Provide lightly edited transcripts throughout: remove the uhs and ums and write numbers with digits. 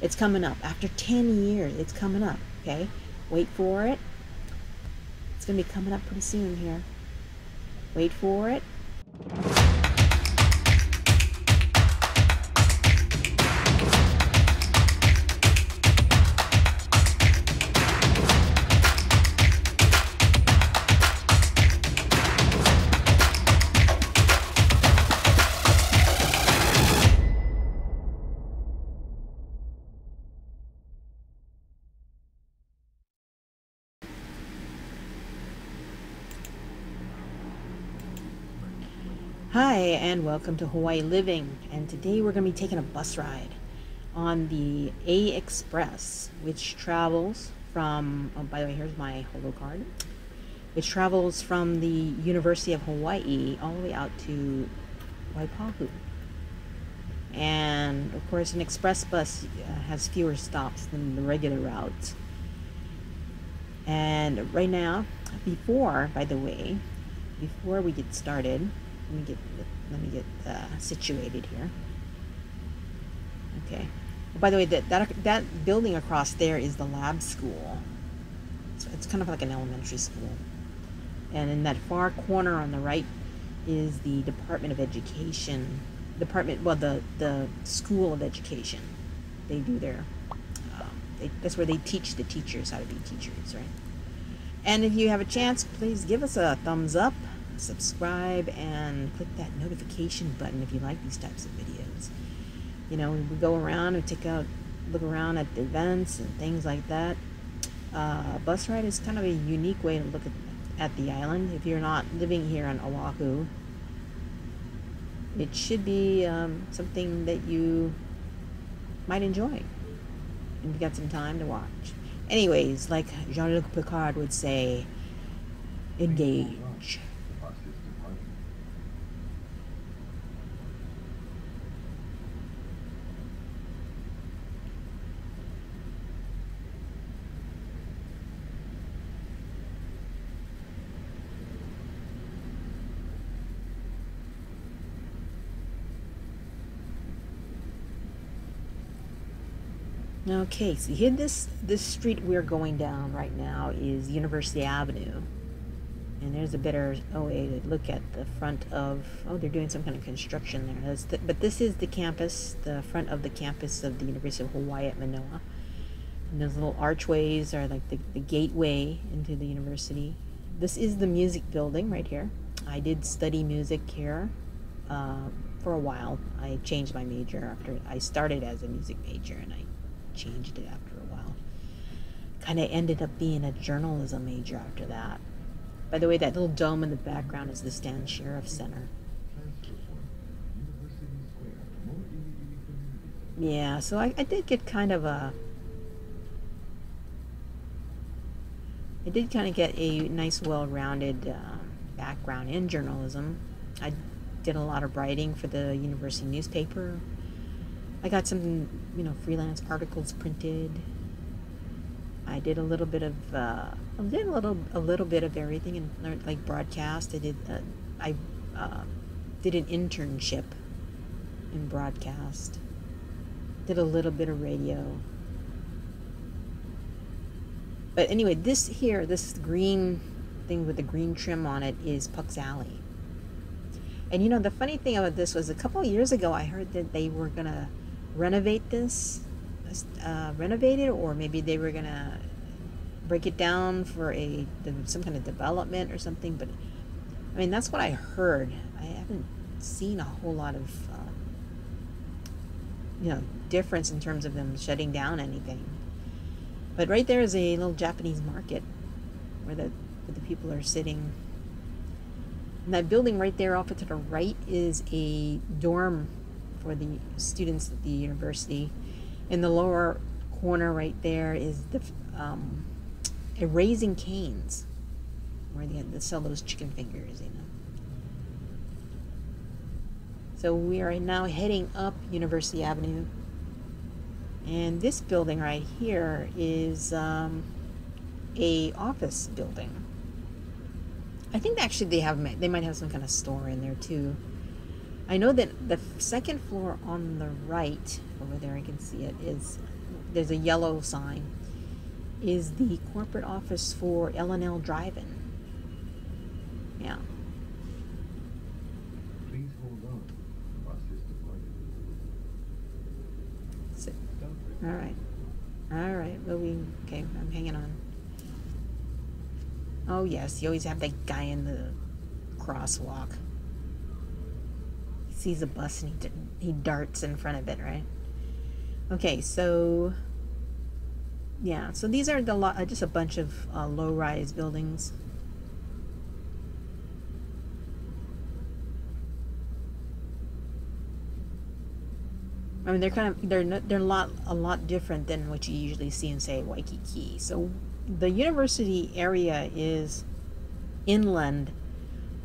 It's coming up. After 10 years, it's coming up, okay? Wait for it. It's going to be coming up pretty soon here. Wait for it. Hi, and welcome to Hawaii Living. And today we're going to be taking a bus ride on the A Express, which travels from, oh, by the way, here's my holo card, which travels from the University of Hawaii all the way out to Waipahu. And of course, an express bus has fewer stops than the regular route. And right now, before we get started, let me get situated here. Okay. Oh, by the way, that building across there is the lab school. So it's kind of like an elementary school. And in that far corner on the right is the Department of Education. The School of Education. They do their, that's where they teach the teachers how to be teachers, right? And if you have a chance, please give us a thumbs up, subscribe, and click that notification button if you like these types of videos. You know, we go around and look around at the events and things like that. Bus ride is kind of a unique way to look at the island. If you're not living here on Oahu, it should be something that you might enjoy if you got some time to watch. Anyways, like Jean-Luc Picard would say, engage. Okay, so here this street we're going down right now is University Avenue. And there's a better way to look at the front of, oh, they're doing some kind of construction there. But this is the campus, the front of the campus of the University of Hawaii at Manoa. And those little archways are like the gateway into the university. This is the music building right here. I did study music here for a while. I changed my major after I started as a music major, and I changed it after a while. Kind of ended up being a journalism major after that. By the way, that little dome in the background is the Stan Sheriff Center. Yeah, so I did get kind of a... I did kind of get a nice, well-rounded background in journalism. I did a lot of writing for the university newspaper. I got some, freelance articles printed. I did a little bit of, a little bit of everything, and learned like broadcast. I did an internship in broadcast. Did a little bit of radio. But anyway, this green thing with the green trim on it is Puck's Alley. And the funny thing about this was a couple of years ago, I heard that they were gonna renovate it, or maybe they were gonna break it down for some kind of development or something. But I mean, that's what I heard. I haven't seen a whole lot of difference in terms of them shutting down anything. But right there is a little Japanese market where the people are sitting. And that building right there off to the right is a dorm for the students at the university. In the lower corner right there is a Raising Cane's, where they sell those chicken fingers, So we are now heading up University Avenue. And this building right here is a office building. I think actually they might have some kind of store in there too. I know that the second floor on the right, over there I can see it, is there's a yellow sign, is the corporate office for L&L Drive-In. Yeah. Please hold on. Bus is departed. All right. All right. Well, okay, I'm hanging on. Oh, yes. You always have that guy in the crosswalk. He sees a bus and he darts in front of it, right? Okay, so... yeah, so these are just a bunch of low-rise buildings. I mean, they're a lot different than what you usually see in, say, Waikiki. So the university area is inland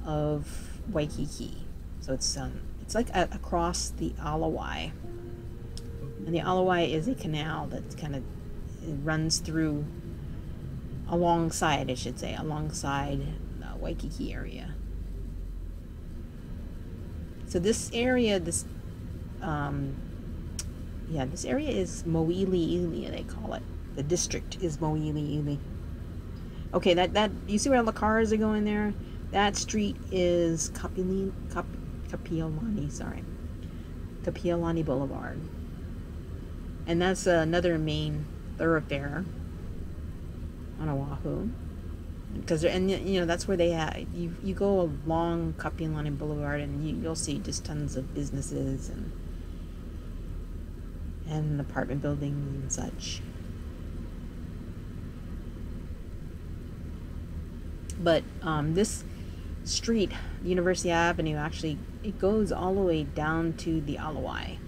of Waikiki. So it's like across the Alawai. And the Alawai is a canal that kind of runs through alongside the Waikiki area. So this area, this area is Mo'iliili, they call it. The district is Mo'iliili. Okay, that you see where all the cars are going there? That street is Kapiolani Boulevard. And that's another main thoroughfare on Oahu. Because that's where they have, you go along Kapiolani Boulevard and you'll see just tons of businesses and apartment buildings and such. But this street, University Avenue, actually, it goes all the way down to the Alawai.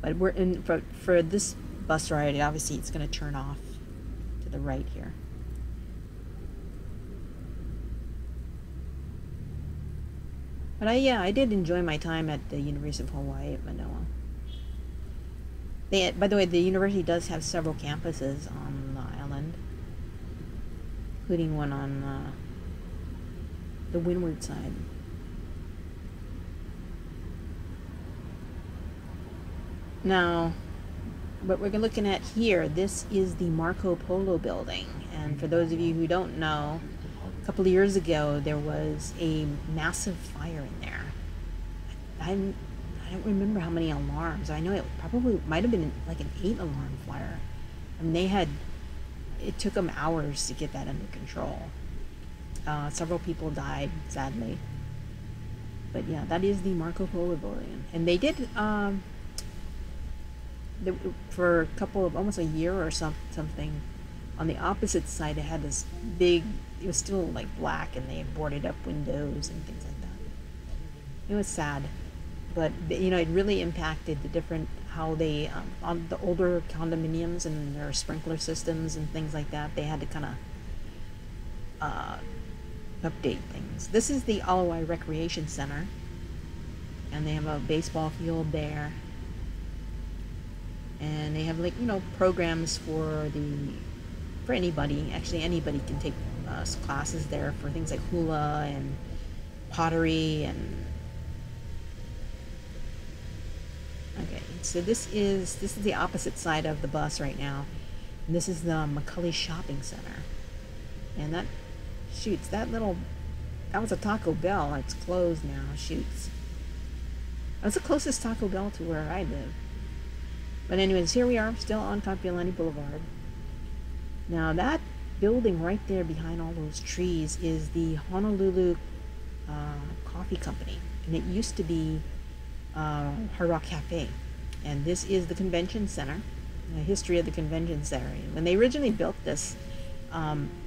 But we're in for this bus ride. Obviously, it's going to turn off to the right here. But I did enjoy my time at the University of Hawaii at Manoa. By the way, the university does have several campuses on the island, including one on the windward side. Now, what we're looking at here, this is the Marco Polo building. And for those of you who don't know, a couple of years ago, there was a massive fire in there. I don't remember how many alarms. I know it probably might have been like an 8-alarm fire. And it took them hours to get that under control. Several people died, sadly. But yeah, that is the Marco Polo building. And they did... for a couple of almost a year or something, on the opposite side it had this big, it was still like black, and they had boarded up windows and things like that. It was sad, but it really impacted the different, how they on the older condominiums and their sprinkler systems and things like that, they had to kind of update things. This is the Alawai Recreation Center, and they have a baseball field there. And they have programs for anybody. Actually, anybody can take classes there for things like hula and pottery and. Okay, so this is the opposite side of the bus right now, and this is the Mccully Shopping Center, and that was a Taco Bell. It's closed now. Shoots. That's the closest Taco Bell to where I live. But anyways, here we are, still on Kapiolani Boulevard. Now that building right there behind all those trees is the Honolulu Coffee Company. And it used to be Hard Rock Cafe. And this is the convention center, the history of the convention center. When they originally built this,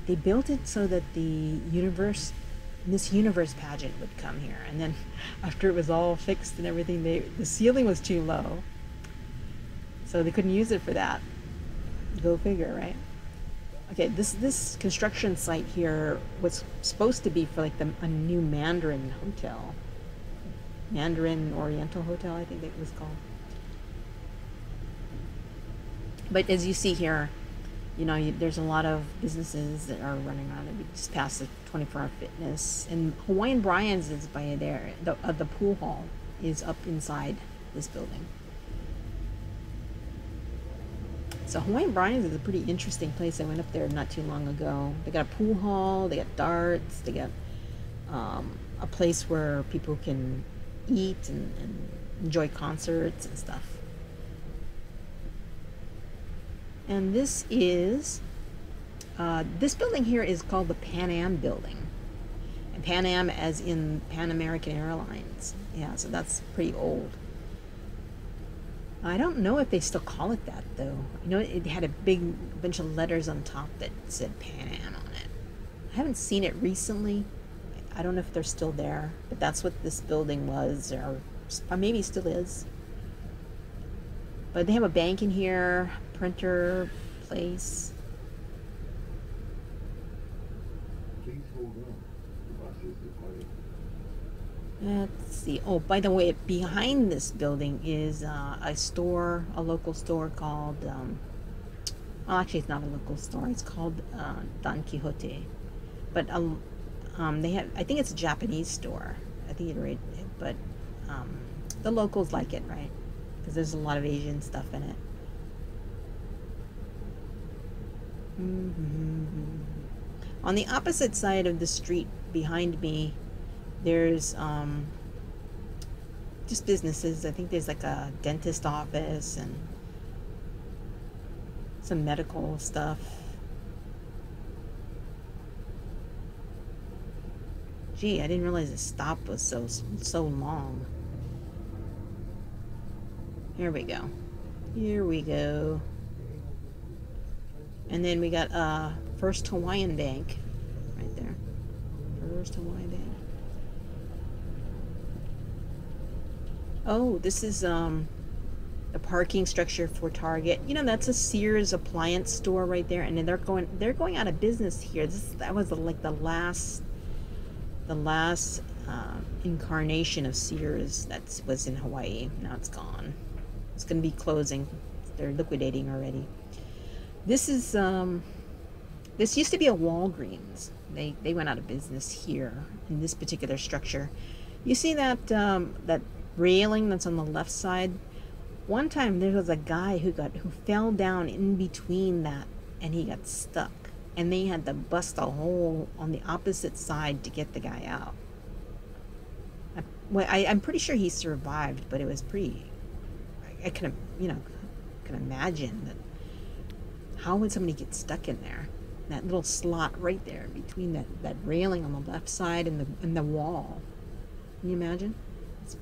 they built it so that Miss Universe pageant would come here. And then after it was all fixed and everything, the ceiling was too low. So they couldn't use it for that. Go figure, right? Okay, this construction site here was supposed to be for a new Mandarin hotel. Mandarin Oriental Hotel, I think it was called. But as you see here, there's a lot of businesses that are running around. We just passed the 24-hour fitness. And Hawaiian Brian's is by there. The pool hall is up inside this building. So Hawaiian Brian's is a pretty interesting place. I went up there not too long ago. They got a pool hall, they got darts, they got a place where people can eat and enjoy concerts and stuff. And this is, this building here is called the Pan Am Building. And Pan Am as in Pan American Airlines. Yeah, so that's pretty old. I don't know if they still call it that though. You know, it had a big bunch of letters on top that said Pan Am on it. I haven't seen it recently. I don't know if they're still there, but that's what this building was, or maybe still is. But they have a bank in here, printer place. Please hold on. The bus is departing. Let's see. Oh, by the way, behind this building is a store, a local store called, well, actually it's not a local store. It's called Don Quixote. But they have, I think it's a Japanese store. I think you'd rate it, but the locals like it, right? Because there's a lot of Asian stuff in it. On the opposite side of the street behind me, there's just businesses. I think there's like a dentist office and some medical stuff. Gee, I didn't realize the stop was so long. Here we go. Here we go. And then we got First Hawaiian Bank right there. First Hawaiian Bank. Oh, this is a parking structure for Target. You know, that's a Sears appliance store right there, and then they're going out of business here. That was like the last incarnation of Sears that was in Hawaii. Now it's gone. It's going to be closing. They're liquidating already. This is this used to be a Walgreens. They went out of business here in this particular structure. You see that that railing that's on the left side? One time there was a guy who fell down in between that, and he got stuck, and they had to bust a hole on the opposite side to get the guy out. I'm pretty sure he survived, but it was pretty. I can imagine that. How would somebody get stuck in there? That little slot right there between that railing on the left side and the wall. Can you imagine?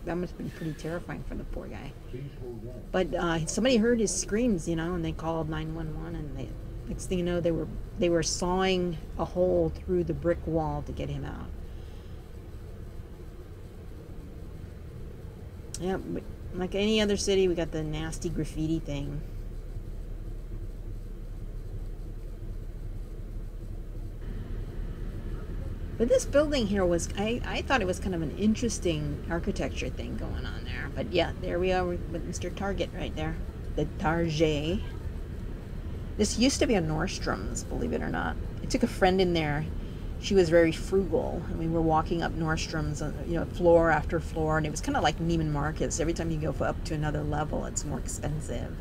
That must have been pretty terrifying for the poor guy. Please hold on. But somebody heard his screams, you know, and they called 911, and next thing you know, they were sawing a hole through the brick wall to get him out. Yeah, but like any other city, we got the nasty graffiti thing. But this building here was, I thought it was kind of an interesting architecture thing going on there. But yeah, there we are with Mr. Target right there. The Target. This used to be a Nordstrom's, believe it or not. I took a friend in there. She was very frugal. I mean, we're walking up Nordstrom's, you know, floor after floor, and it was kind of like Neiman Marcus. Every time you go up to another level, it's more expensive.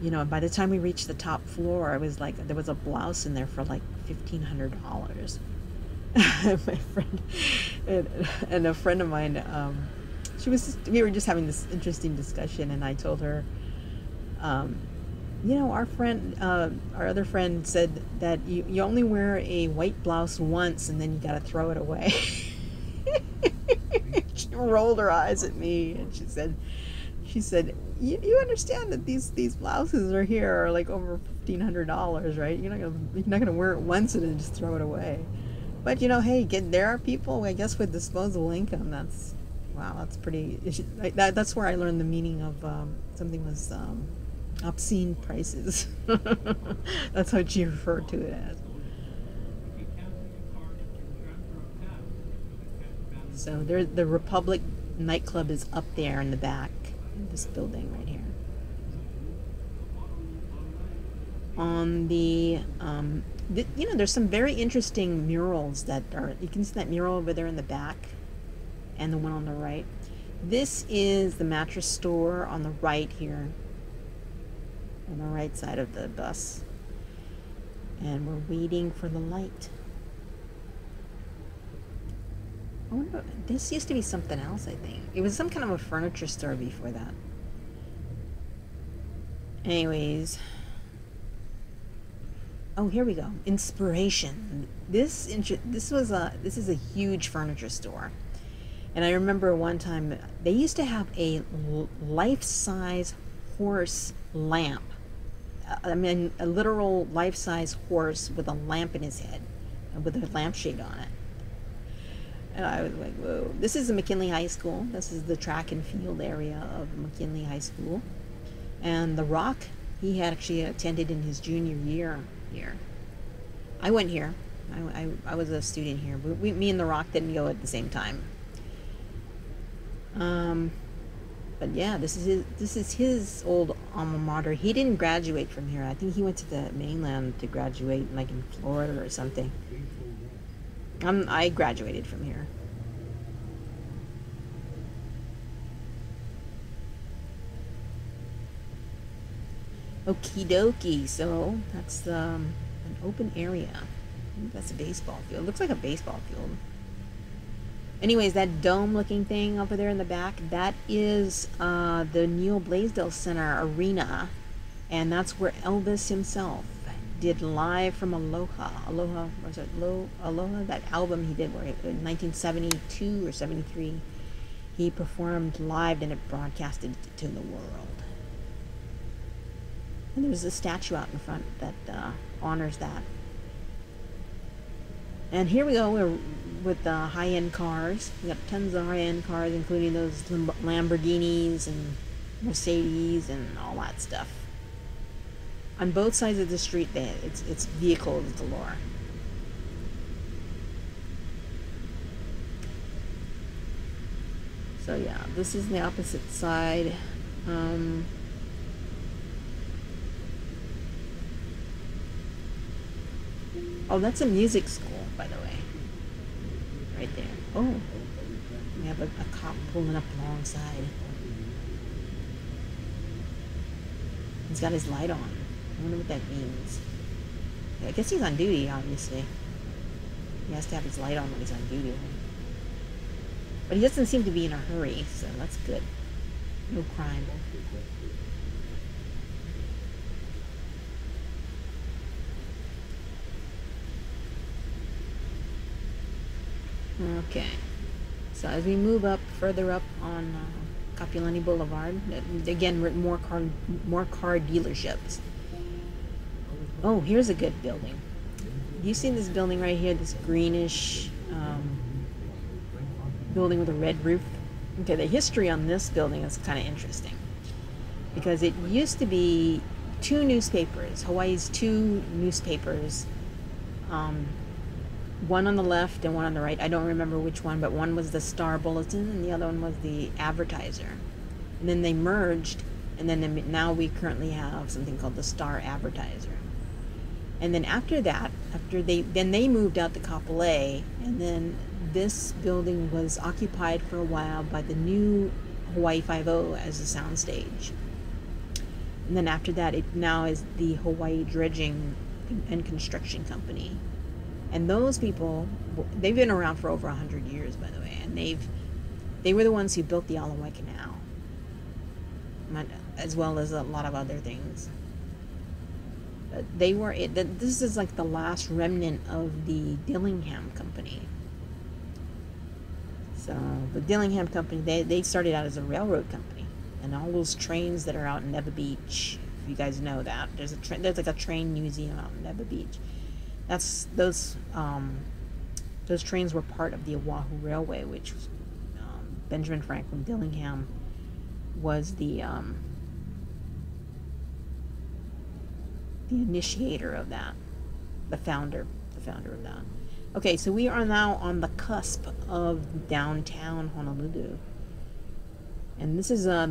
You know, and by the time we reached the top floor, I was like, there was a blouse in there for like $1,500. My friend and a friend of mine, we were just having this interesting discussion, and I told her, you know, our other friend said that you only wear a white blouse once and then you got to throw it away. She rolled her eyes at me, and she said, you understand that these blouses are here are like over $1,500, right? You're not gonna wear it once and then just throw it away. But you know, hey, there are people, I guess, with disposable income. That's pretty. That's where I learned the meaning of something was obscene prices. That's what she referred to it as. So the Republic nightclub is up there in the back of this building right here. On the you know, there's some very interesting murals that are, you can see that mural over there in the back and the one on the right. This is the mattress store on the right here. on the right side of the bus. And we're waiting for the light. I wonder, this used to be something else, I think. It was some kind of a furniture store before that. Anyways. Oh, here we go. Inspiration. This is a huge furniture store. And I remember one time they used to have a life-size horse lamp. I mean, a literal life-size horse with a lamp in his head and with a lampshade on it. And I was like, whoa. This is the Mckinley High School. This is the track and field area of Mckinley High School. And The Rock, he had actually attended in his junior year here. I went here. I was a student here. Me and The Rock didn't go at the same time. But yeah, this is his old alma mater. He didn't graduate from here. I think he went to the mainland to graduate, like in Florida or something. I graduated from here. Okie dokie. So that's an open area. I think that's a baseball field. It looks like a baseball field. Anyways, that dome-looking thing over there in the back, that is the Neil Blaisdell Center Arena, and that's where Elvis himself did Live from Aloha. Aloha, that album he did where in 1972 or 73, he performed live and it broadcasted to the world. And there's a statue out in front that honors that. And here we go, we're with the high-end cars. We got tons of high-end cars, including those Lamborghinis and Mercedes and all that stuff. On both sides of the street, it's vehicles galore. So yeah, this is the opposite side. Oh, that's a music school, by the way. Right there. Oh, we have a cop pulling up alongside. He's got his light on. I wonder what that means. I guess he's on duty, obviously. He has to have his light on when he's on duty. But he doesn't seem to be in a hurry, so that's good. No crime. Okay, so as we move up, further up on Kapolani Boulevard, again, more car dealerships. Oh, here's a good building. You see this building right here, this greenish building with a red roof? Okay, the history on this building is kind of interesting because it used to be two newspapers, Hawaii's two newspapers, one on the left and one on the right. I don't remember which one, but one was the Star Bulletin and the other one was the Advertiser. And then they merged, and then now we currently have something called the Star Advertiser. And then after that, then they moved out to Kapolei, and then this building was occupied for a while by the new Hawaii 5-0 as a soundstage. And then after that, it now is the Hawaii Dredging and Construction Company. And those people, they've been around for over 100 years, by the way, and they were the ones who built the Aloha Canal, as well as a lot of other things. But this is like the last remnant of the Dillingham Company. So the Dillingham Company, they started out as a railroad company, and all those trains that are out in Neva Beach, if you guys know that, there's like a train museum out in Neva Beach. Those trains were part of the Oahu Railway, which Benjamin Franklin Dillingham was the initiator of that, the founder of that. Okay, so we are now on the cusp of downtown Honolulu, and this is the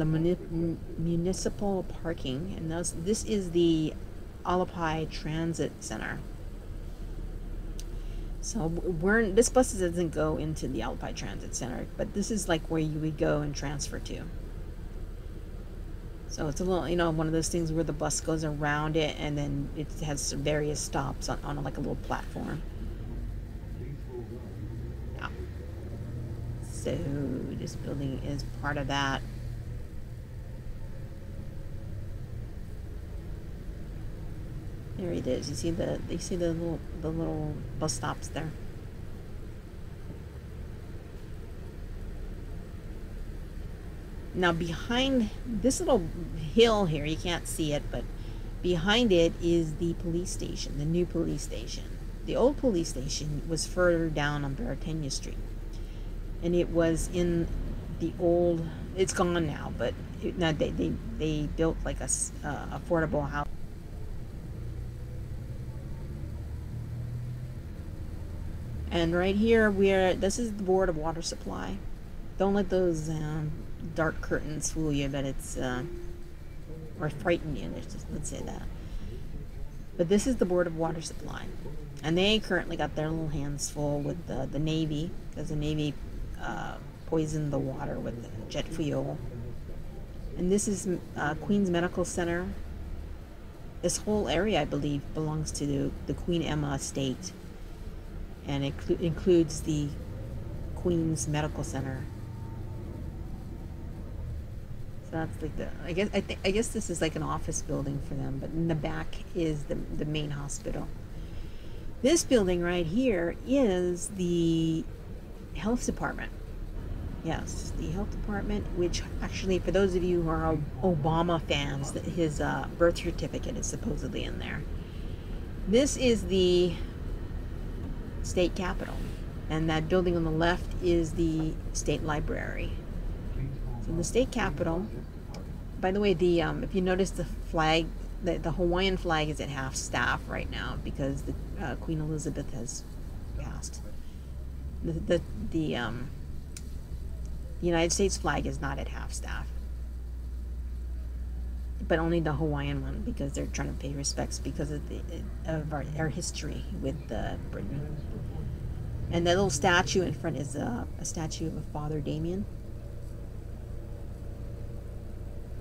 municipal parking, and this is the Alapai Transit Center. So this bus doesn't go into the Alapai Transit Center, but this is like where you would go and transfer to. So it's a little, you know, one of those things where the bus goes around it and then it has various stops on like a little platform. Yeah. So this building is part of that. There it is. You see the little bus stops there. Now behind this little hill here, you can't see it, but behind it is the police station, the new police station. The old police station was further down on Baratenia Street, and it was in the old. It's gone now, but now they built like a affordable house. And right here, this is the Board of Water Supply. Don't let those dark curtains fool you, but it's or frighten you. Let's say that. But this is the Board of Water Supply, and they currently got their little hands full with the Navy, because the Navy poisoned the water with jet fuel. And this is Queen's Medical Center. This whole area, I believe, belongs to the Queen Emma estate, and it includes the Queen's Medical Center. So that's like I guess this is like an office building for them, but in the back is the main hospital. This building right here is the health department. Yes, the health department, which actually, for those of you who are Obama fans, his birth certificate is supposedly in there. This is the state capitol, and that building on the left is the state library. So the state capitol, by the way, if you notice the flag, the Hawaiian flag is at half staff right now because the Queen Elizabeth has passed. The United States flag is not at half staff, but only the Hawaiian one, because they're trying to pay respects because of our history with Britain. And that little statue in front is a statue of Father Damien.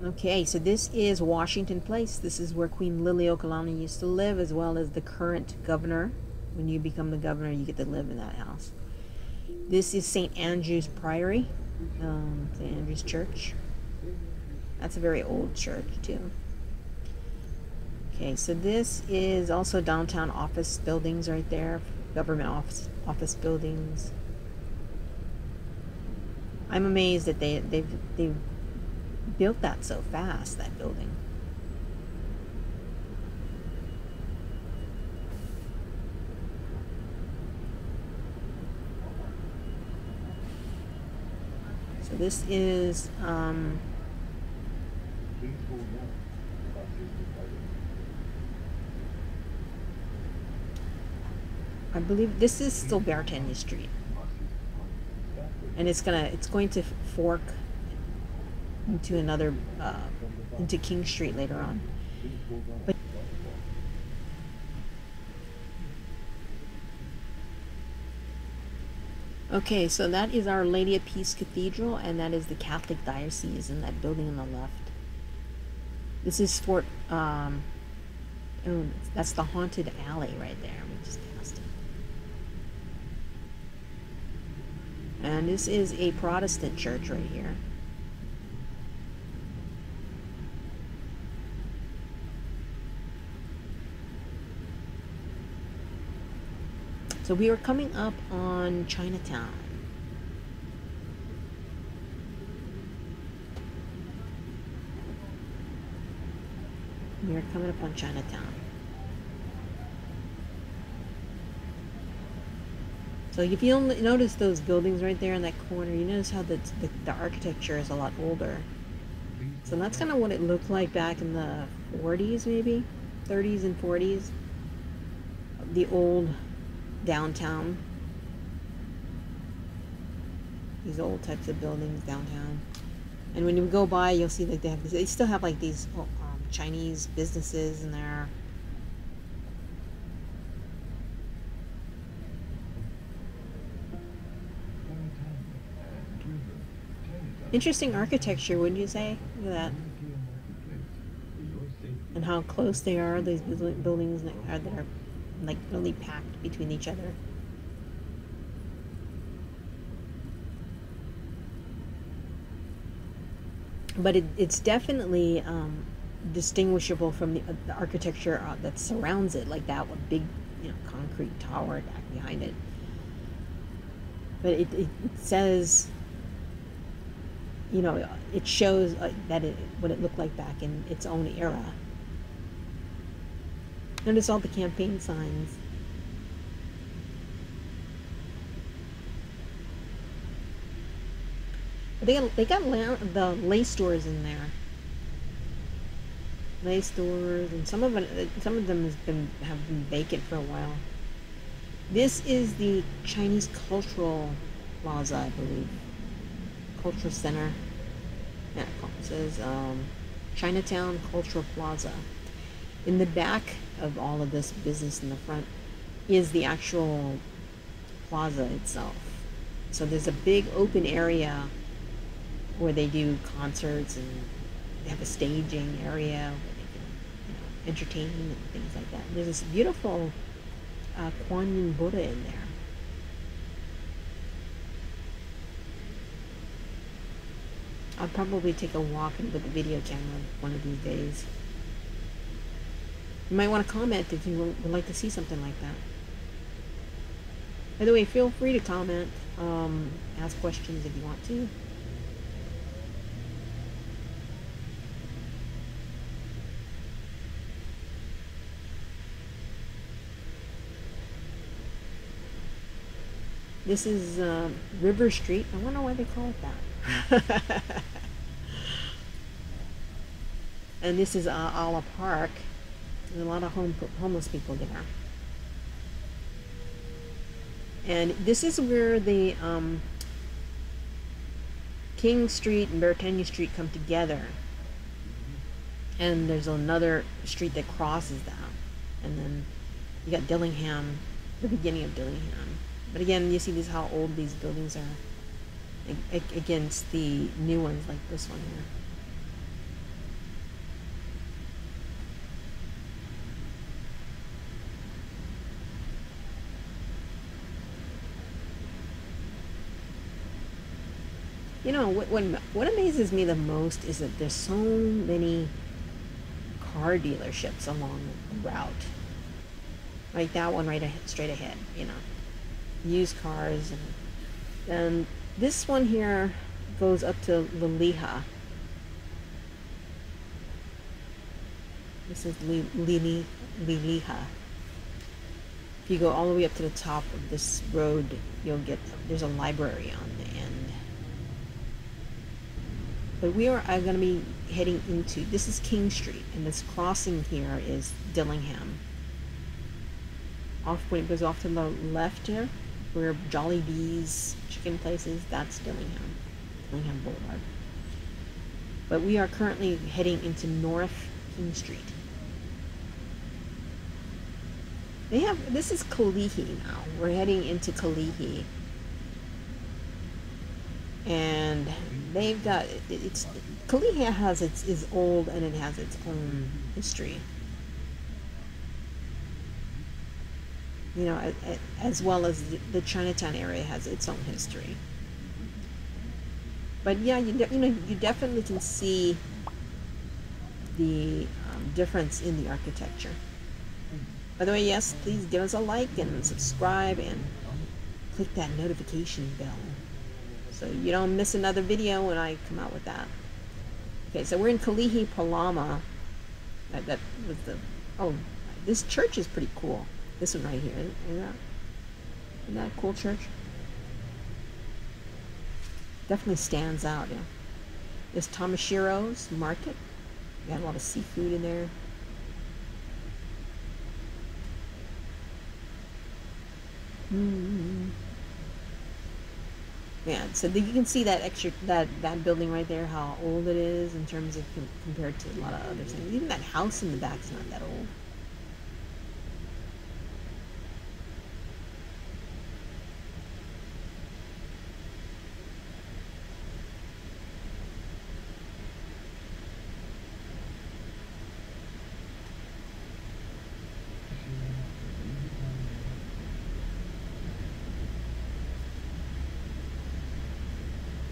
Okay, so this is Washington Place. This is where Queen Liliuokalani used to live, as well as the current governor. When you become the governor, you get to live in that house. This is St. Andrew's Priory, St. Andrew's Church. That's a very old church, too. Okay, so this is also downtown office buildings right there, government office buildings. I'm amazed that they've built that so fast, that building. So this is I believe this is still Baratenia Street, and it's going to fork into another into King Street later on. But okay, so that is Our Lady of Peace Cathedral, and that is the Catholic Diocese in that building on the left. This is Fort oh, that's the Haunted Alley right there. We just passed it. And this is a Protestant church right here. So we are coming up on Chinatown. We are coming up on Chinatown. So if you'll notice those buildings right there in that corner, you notice how the architecture is a lot older. So that's kind of what it looked like back in the 40s, maybe 30s and 40s. The old downtown. These old types of buildings downtown. And when you go by, you'll see that they still have like these Chinese businesses in there. Interesting architecture, wouldn't you say? Look at that. and how close they are. These buildings that are like really packed between each other. But it's definitely distinguishable from the architecture that surrounds it, like that one big, concrete tower back behind it. But it says, it shows that what it looked like back in its own era. Notice all the campaign signs. But they got the lace stores in there. Lace stores, and some of them have been vacant for a while. This is the Chinese Cultural Plaza, I believe. Cultural Center. Yeah, it says Chinatown Cultural Plaza. In the back of all of this business in the front is the actual plaza itself. So there's a big open area where they do concerts, and they have a staging area where they can entertain and things like that. There's this beautiful Kuan Yin Buddha in there. I'll probably take a walk with the video camera one of these days. You might want to comment if you would like to see something like that. By the way, feel free to comment, ask questions if you want to. This is River Street. I wonder why they call it that. And this is Ala Park. There's a lot of homeless people there. And this is where the King Street and Britannia Street come together. And there's another street that crosses that. And then you got Dillingham, the beginning of Dillingham. But again, you see how old these buildings are against the new ones like this one here. What amazes me the most is that there's so many car dealerships along the route. Like that one straight ahead, used cars, and this one here goes up to Liliha. This is Liliha. If you go all the way up to the top of this road, there's a library on the end. But we are going to be heading into, this is King Street, and this crossing here is Dillingham. When it goes off to the left here, where Jolly Bee's chicken place is, that's Dillingham Boulevard. But we are currently heading into North King Street. This is Kalihi now. We're heading into Kalihi. And they've got, Kalihi is old, and it has its own history. As well as the Chinatown area has its own history. But yeah, you definitely can see the difference in the architecture. By the way, yes, please give us a like and subscribe and click that notification bell so you don't miss another video when I come out with that. Okay, so we're in Kalihi Palama. That was this church is pretty cool. This one right here, isn't that a cool church? Definitely stands out, yeah. There's Tomashiro's Market. We got a lot of seafood in there. Yeah, so you can see that building right there, how old it is in terms of compared to a lot of other things. Even that house in the back is not that old.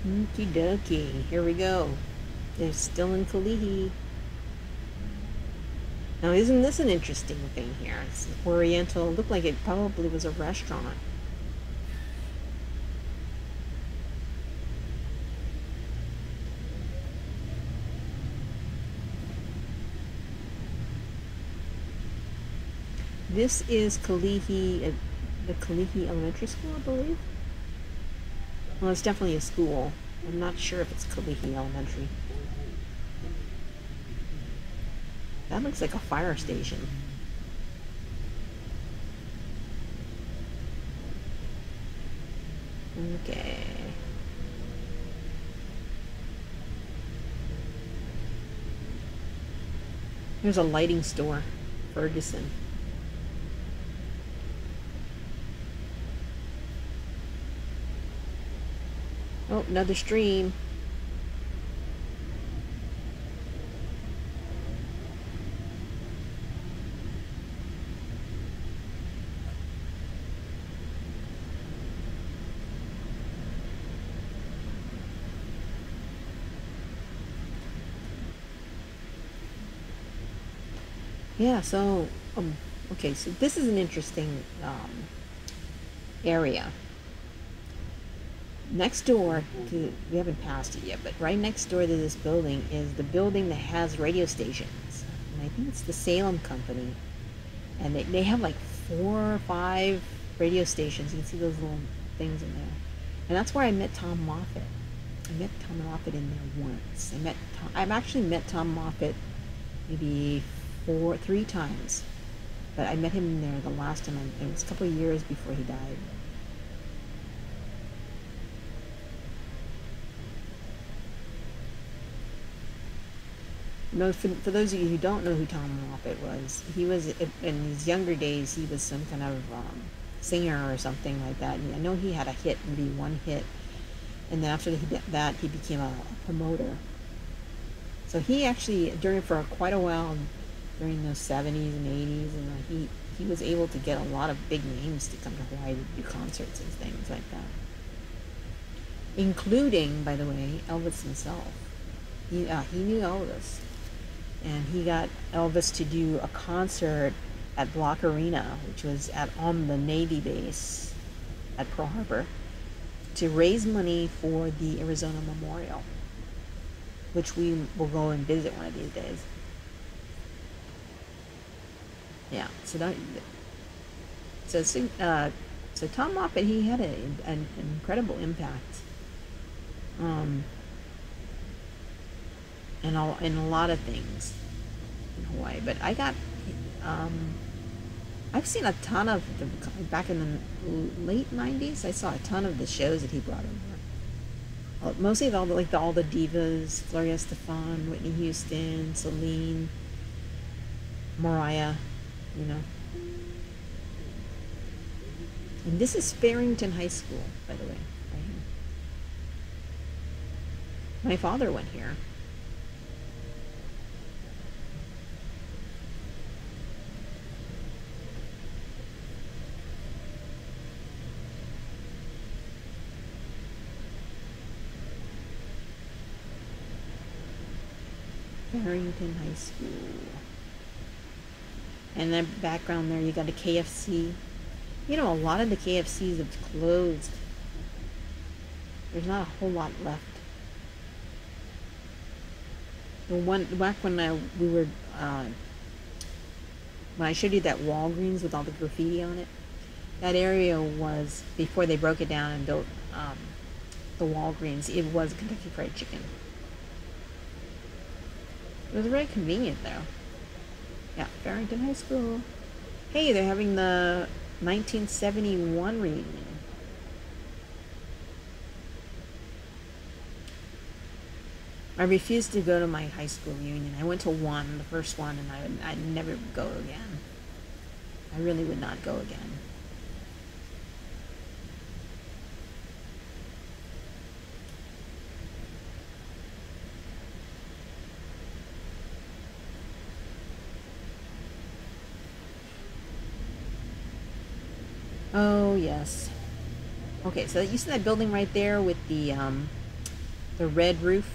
Okie dokie. Here we go. They're still in Kalihi. Now, isn't this an interesting thing here? It's Oriental. Looked like it probably was a restaurant. This is Kalihi, the Kalihi Elementary School, I believe. Well, it's definitely a school. I'm not sure if it's Kalihi Elementary. That looks like a fire station. Okay. Here's a lighting store, Ferguson. Oh, another stream. Yeah, so, okay, so this is an interesting area. Next door to, we haven't passed it yet, but right next door to this building is the building that has radio stations. And I think it's the Salem Company. And they have like 4 or 5 radio stations. You can see those little things in there. And that's where I met Tom Moffat. I met Tom Moffat in there once. I've actually met Tom Moffat maybe 3 times. But I met him in there the last time. It was a couple of years before he died. No, for those of you who don't know who Tom Moffat was, he was, in his younger days, he was some kind of singer or something like that. And I know he had a hit, maybe one hit, and then after that, he became a promoter. So he actually, for quite a while, during the 70s and 80s, and he was able to get a lot of big names to come to Hawaii to do concerts and things like that. Including, by the way, Elvis himself. He knew Elvis. And he got Elvis to do a concert at Block Arena, which was on the Navy base at Pearl Harbor, to raise money for the Arizona Memorial, which we will go and visit one of these days. Yeah, so Tom Moffat, he had an incredible impact. In a lot of things in Hawaii, but I've seen a ton of back in the late 90s. I saw a ton of the shows that he brought over. Mostly all the divas: Gloria Estefan, Whitney Houston, Celine, Mariah, you know. And this is Farrington High School, by the way, right here. My father went here. Farrington High School. And then background there, you got a KFC. You know, a lot of the KFCs have closed. There's not a whole lot left. The one back when when I showed you that Walgreens with all the graffiti on it, that area was, before they broke it down and built the Walgreens, it was Kentucky Fried Chicken. It was very convenient though. Yeah, Farrington High School. Hey, they're having the 1971 reunion. I refused to go to my high school reunion. I went to one, the first one, and I'd never go again. I really would not go again. Oh, yes. Okay, so you see that building right there with the The red roof.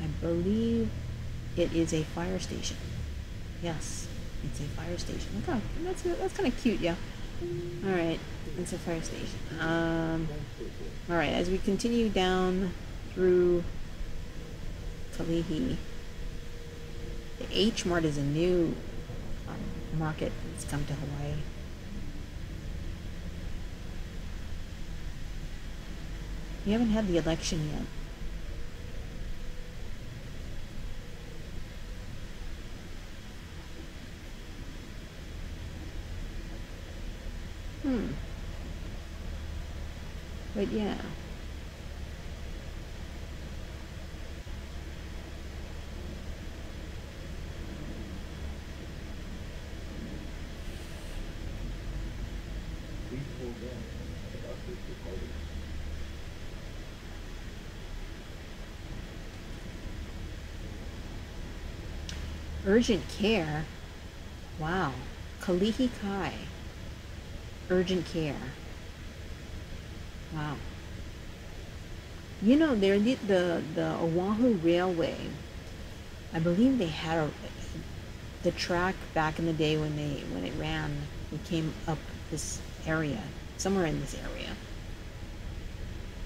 I believe it is a fire station. Yes, it's a fire station. Okay, that's kind of cute, yeah. All right, it's a fire station. All right, as we continue down through Kalihi, the H Mart is a new market that's come to Hawaii. We haven't had the election yet. But yeah. Please hold on. The bus is departing. Urgent care. Wow. Kalihi Kai. Urgent care. Wow. You know, the Oahu Railway, I believe they had the track back in the day when it ran. It came up this area, somewhere in this area.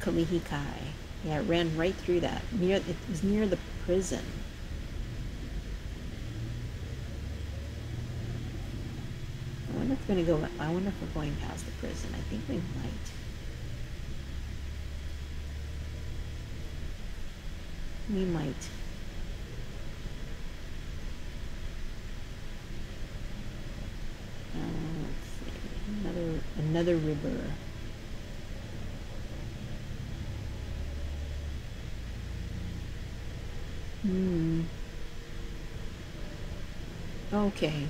Kalihi Kai. Yeah, it ran right through that. It was near the prison. I wonder if we're going past the prison. I think we might. We might. Let's see. Another river. Okay.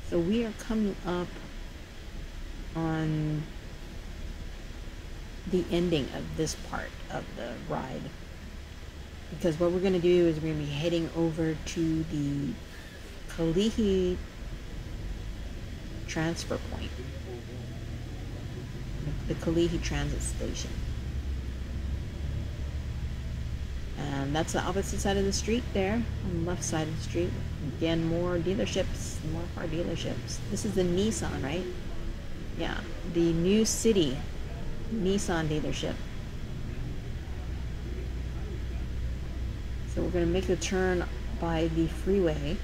So we are coming up on the ending of this part of the ride. Because what we're going to do is we're going to be heading over to the Kalihi transfer point. The Kalihi transit station. And that's the opposite side of the street there, on the left side of the street. Again, more dealerships, more car dealerships. This is the Nissan, right? Yeah, the New City Nissan dealership. So we're going to make the turn by the freeway,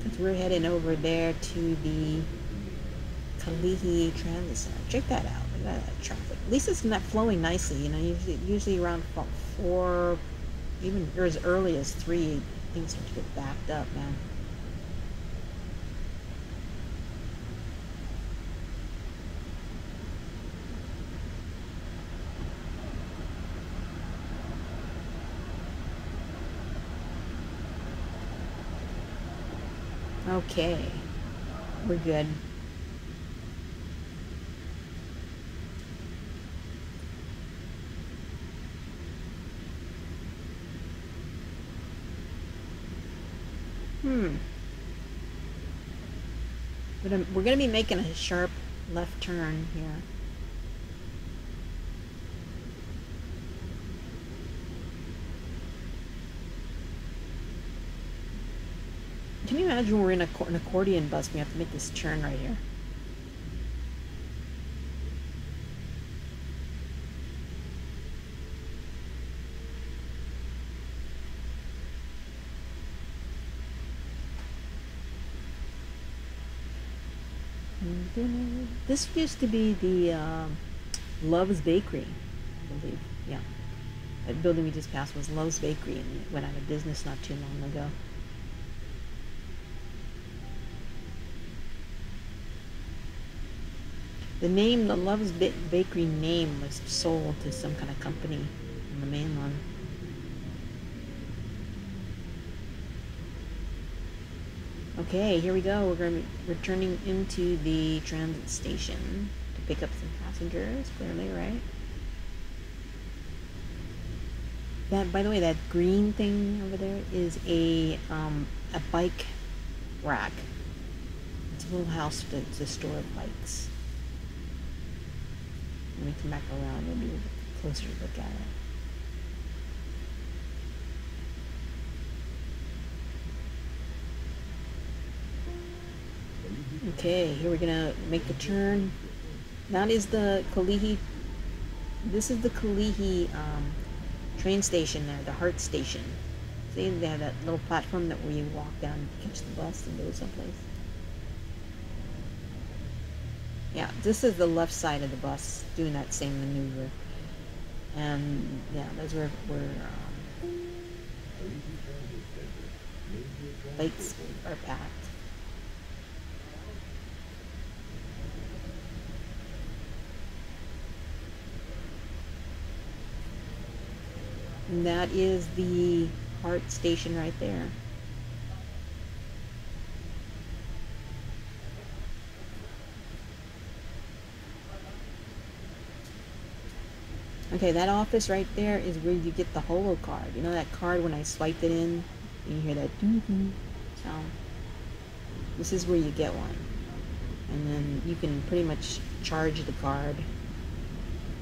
because we're heading over there to the Kalihi Transit Center. Check that out. Look at that traffic. At least it's not flowing nicely. You know, usually around 4, even or as early as 3, things start to get backed up, man. Okay, we're good. We're going to be making a sharp left turn here. Can you imagine we're in an accordion bus? We have to make this turn right here. This used to be the Love's Bakery, I believe. Yeah. That building we just passed was Love's Bakery, and it went out of business not too long ago. The Love's Bakery name was sold to some kind of company on the mainland. Okay, here we go. We're going to be returning into the transit station to pick up some passengers, clearly, right? That, by the way, that green thing over there is a bike rack. It's a little house to store bikes. Let me come back around and do a closer look at it. Okay, here we're gonna make the turn. That is the Kalihi. This is the Kalihi train station there, the Heart Station. See, they have that little platform that where you walk down, catch the bus, and go someplace. Yeah, this is the left side of the bus doing that same maneuver. And yeah, that's where lights are packed. And that is the Heart Station right there. Okay, that office right there is where you get the holo card. You know that card when I swiped it in? You hear that doo-doo sound? This is where you get one. And then you can pretty much charge the card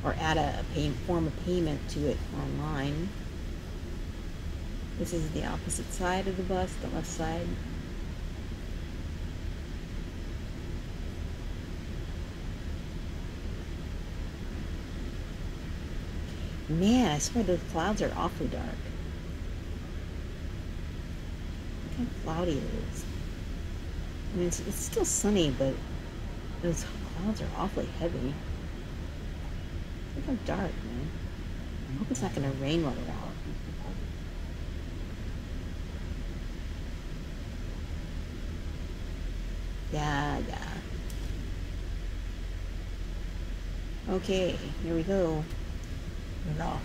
or add a form of payment to it online. This is the opposite side of the bus, the left side. Man, I swear those clouds are awfully dark. Look how cloudy it is. I mean, it's still sunny, but those clouds are awfully heavy. Look how dark, man. I hope it's not going to rain while we're out. Yeah. Okay, here we go. We're off.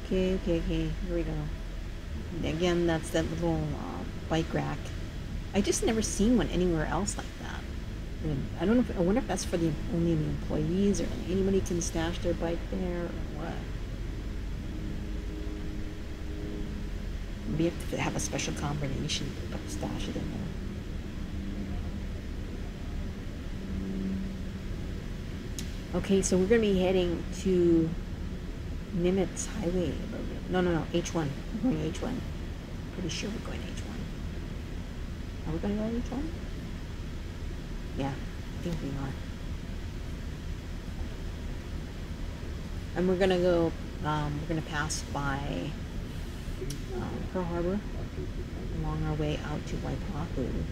Okay, here we go. And again, that's that little bike rack. I just never seen one anywhere else like that. I mean, I don't know. I wonder if that's for only the employees, or anybody can stash their bike there, or what. Maybe you have to have a special combination to stash it in there. Okay, so we're going to be heading to Nimitz Highway. No, H1. We're going H1. Pretty sure we're going H1. Are we going to go H1? Yeah, I think we are. And we're going to go, we're going to pass by Pearl Harbor along our way out to Waipahu.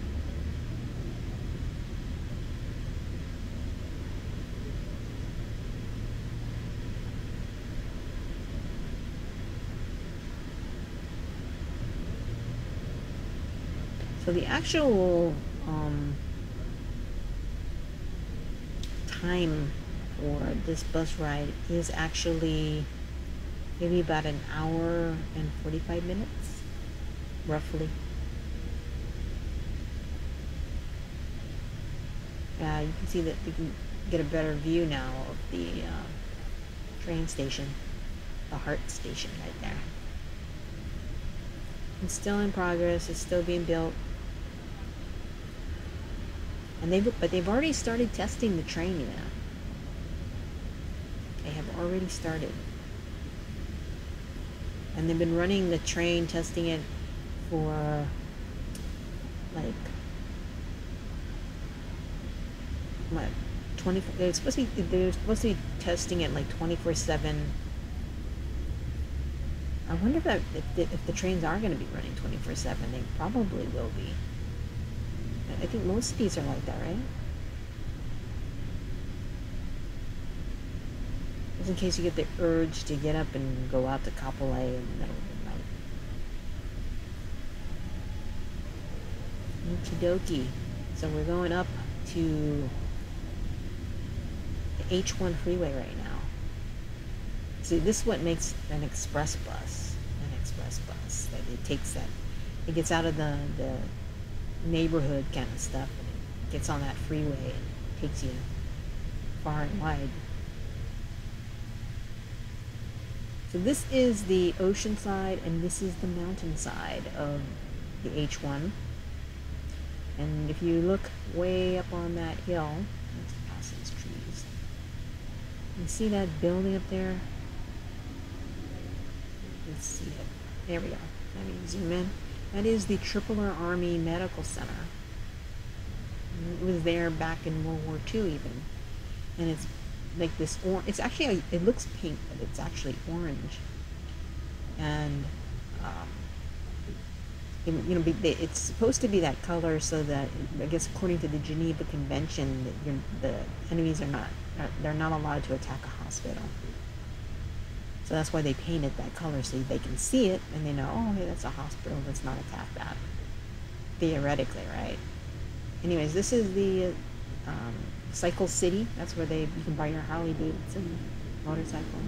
So the actual time for this bus ride is actually maybe about an hour and 45 minutes, roughly. You can see that you can get a better view now of the train station, the Heart Station right there. It's still in progress. It's still being built. And they've already started testing the train, you know. They have already started. And they've been running the train, testing it for like what, 20. They're supposed to be testing it like 24/7. I wonder if the trains are going to be running 24/7. They probably will be. I think most of these are like that, right? Just in case you get the urge to get up and go out to Kapolei in the middle of the night. Okie dokie. So we're going up to the H1 freeway right now. See, this is what makes an express bus. That it takes that, it gets out of the neighborhood kind of stuff, and it gets on that freeway and takes you far and wide. So this is the ocean side, and this is the mountain side of the H1. And if you look way up on that hill, let's pass these trees. You see that building up there? Let's see it. There we go. Let me zoom in. That is the Triple R Army Medical Center. It was there back in World War II even. And it's like this orange. It's actually, it looks pink, but it's actually orange. And, you know, it's supposed to be that color so that, I guess according to the Geneva Convention, that the enemies they're not allowed to attack a hospital. So that's why they paint it that color, so they can see it and they know, oh, hey, that's a hospital, let's not attack that. Theoretically, right? Anyways, this is the Cycle City. That's where you can buy your Harley Davidson motorcycle.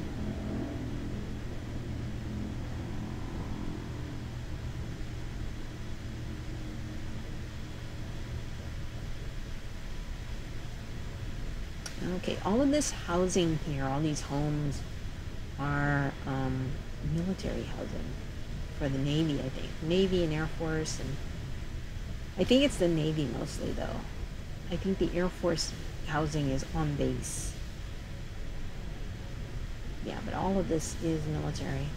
Okay, all of this housing here, all these homes are military housing for the Navy, I think. Navy and Air Force, and I think it's the Navy mostly, though. I think the Air Force housing is on base. Yeah, but all of this is military.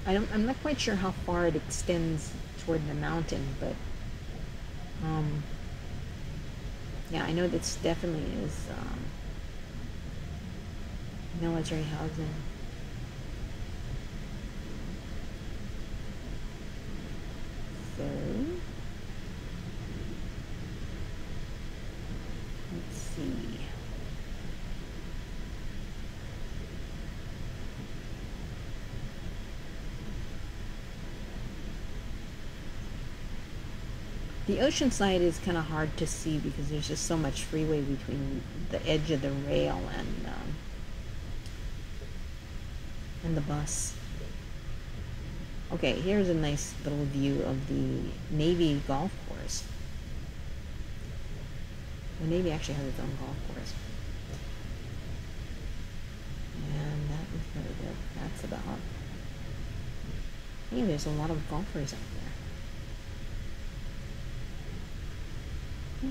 I'm not quite sure how far it extends toward the mountain, but yeah, I know this definitely is military housing. So let's see. The ocean side is kind of hard to see because there's just so much freeway between the edge of the rail and the bus. Okay, here's a nice little view of the Navy golf course. The Navy actually has its own golf course. And that is very good. That's about... Hey, there's a lot of golfers out there.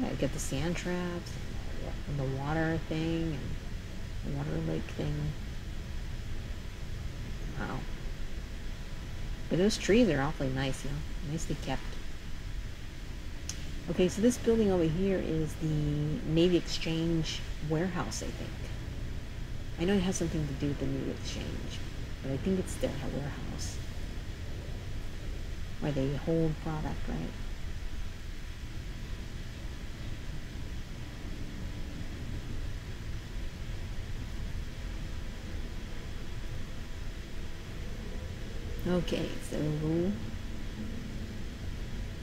Yeah, you get the sand traps, and the water thing, and the water lake thing. Wow. But those trees are awfully nice, you know, nicely kept. Okay, so this building over here is the Navy Exchange warehouse, I think. I know it has something to do with the Navy Exchange, but I think it's their warehouse where they hold product, right? Okay, so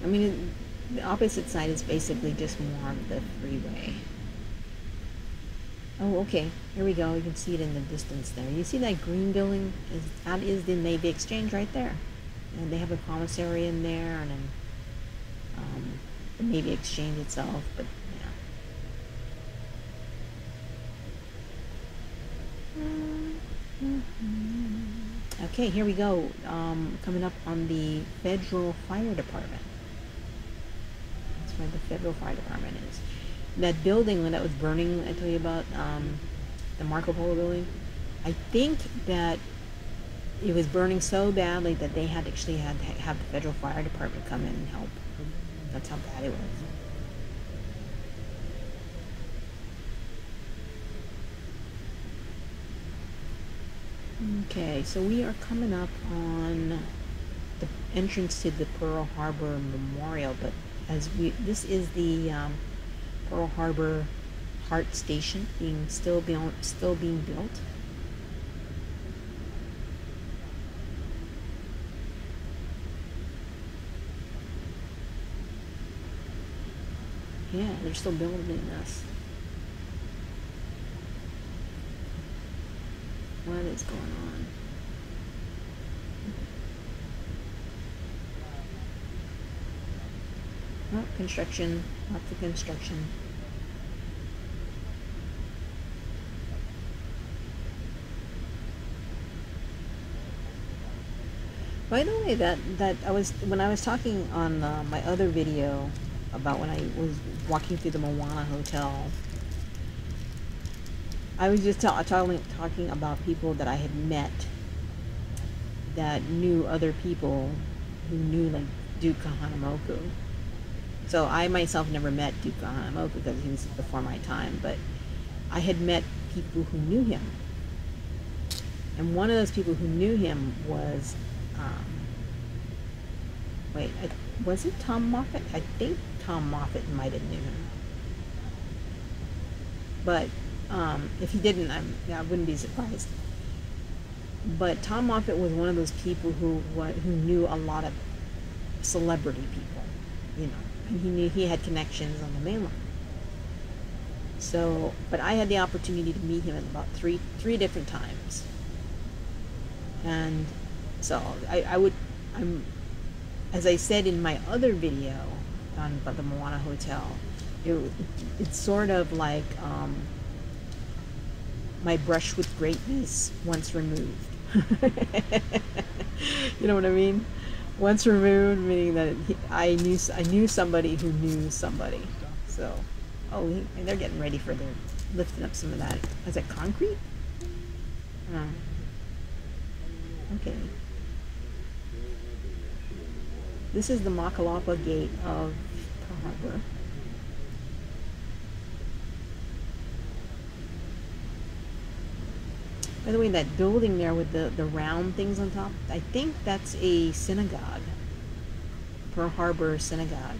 I mean, the opposite side is basically just more of the freeway. Oh, okay, here we go. You can see it in the distance there. You see that green building? That is the Navy Exchange right there. And they have a commissary in there, and then the Navy Exchange itself, but yeah. Okay, here we go. Coming up on the Federal Fire Department. That's where the Federal Fire Department is. That building when that was burning, I told you about, the Marco Polo building. I think that it was burning so badly that they had to have the Federal Fire Department come in and help. That's how bad it was. Okay, so we are coming up on the entrance to the Pearl Harbor Memorial, but this is the Pearl Harbor Heart Station still being built. Yeah, they're still building this. What is going on? Oh, construction. Lots of construction. By the way, that I was when I was talking on my other video about when I was walking through the Moana hotel, I was just talking about people that I had met that knew other people who knew like Duke Kahanamoku. So I myself never met Duke Kahanamoku because he was before my time, but I had met people who knew him. And one of those people who knew him was, was it Tom Moffat? I think Tom Moffat might have knew him. But if he didn't, I wouldn't be surprised. But Tom Moffat was one of those people who knew a lot of celebrity people, you know, and he had connections on the mainland. So, but I had the opportunity to meet him at about three different times, and so as I said in my other video on about the Moana Hotel, it's sort of like my brush with greatness once removed. You know what I mean? Once removed, meaning that I knew somebody who knew somebody. So, and they're getting ready for their lifting up some of that. Is that concrete? Oh. Okay. This is the Makalapa Gate of Pearl Harbor. By the way, that building there with the round things on top, I think that's a synagogue. Pearl Harbor Synagogue.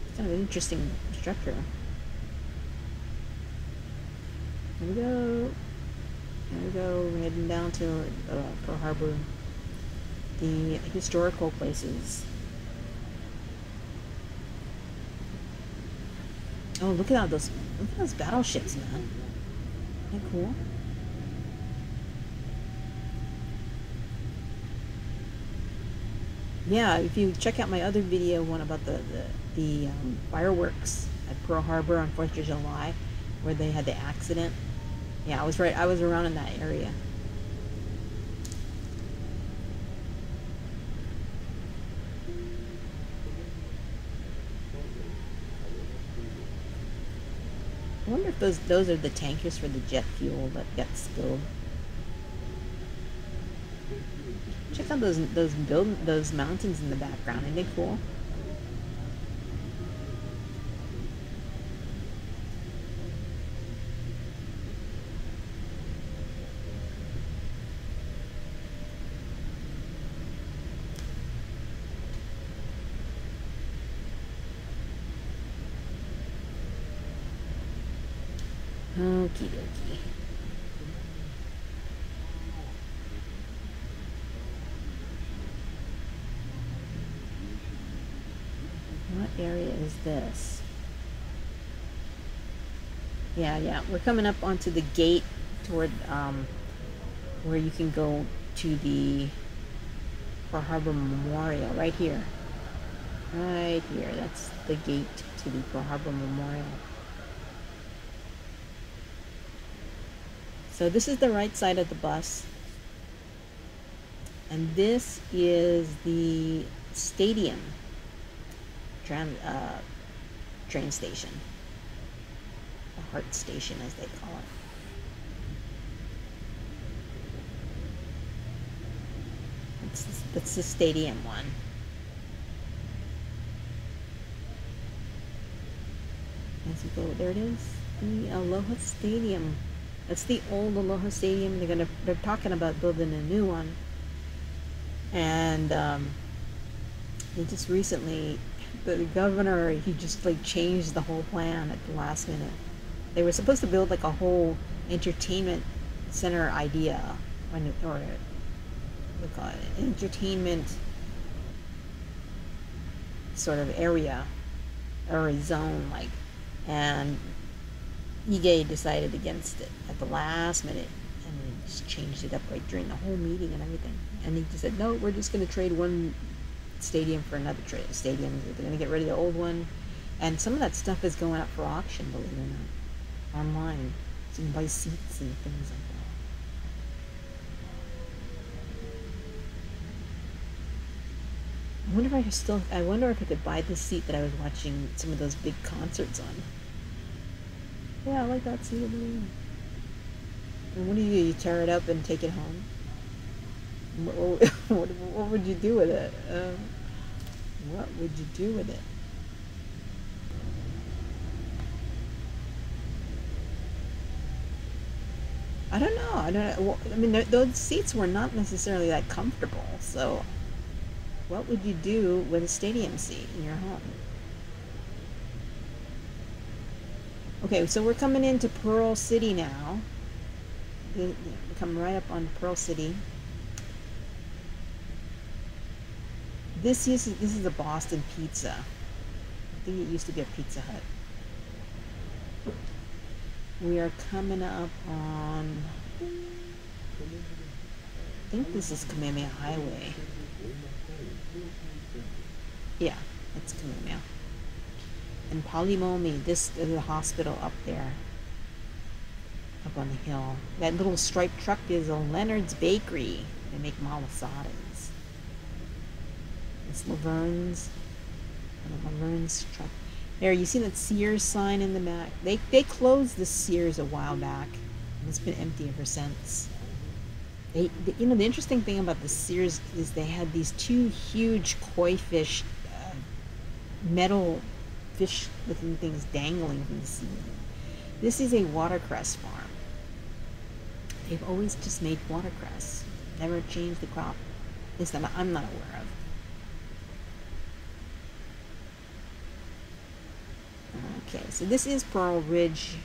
It's kind of an interesting structure. There we go. There we go. We're heading down to Pearl Harbor. The historical places. Oh, look at those battleships, man. Isn't that cool? Yeah, if you check out my other video, one about the fireworks at Pearl Harbor on 4th of July, where they had the accident. Yeah, I was around in that area. I wonder if those are the tankers for the jet fuel that got spilled. Check out those mountains in the background. Aren't they cool? Okie dokie. What area is this? Yeah, we're coming up onto the gate toward where you can go to the Pearl Harbor Memorial right here. Right here, that's the gate to the Pearl Harbor Memorial. So this is the right side of the bus, and this is the stadium train station, the Heart Station as they call it. That's the stadium one. As you go, there it is, the Aloha Stadium. That's the old Aloha Stadium. They're talking about building a new one, and they just recently, the governor, he just like changed the whole plan at the last minute. They were supposed to build like a whole entertainment center idea, or what we call it, entertainment sort of area or a zone, like, and Ige decided against it at the last minute and just changed it up right during the whole meeting and everything. And he just said, no, we're just going to trade one stadium for another stadium. They're going to get rid of the old one. And some of that stuff is going up for auction, believe it or not, online. So you can buy seats and things like wonder if I wonder if I could buy the seat that I was watching some of those big concerts on. Yeah, I like that seat over there. And what do? You tear it up and take it home? What would you do with it? What would you do with it? I don't know. I don't know. Well, I mean, those seats were not necessarily that comfortable. So, what would you do with a stadium seat in your home? Okay, so we're coming into Pearl City now. We're coming right up on Pearl City. This is a Boston Pizza. I think it used to be a Pizza Hut. We are coming up on, I think this is Kamehameha Highway. Yeah, that's Kamehameha. And Palimomi, this is a hospital up there, up on the hill. That little striped truck is a Leonard's Bakery. They make malasadas. It's Laverne's truck. There, you see that Sears sign in the back? They closed the Sears a while back, and it's been empty ever since. The interesting thing about the Sears is they had these two huge koi fish, metal fish-looking things dangling from the ceiling. This is a watercress farm. They've always just made watercress, never changed the crop. At least I'm not aware of. Okay, so this is Pearl Ridge.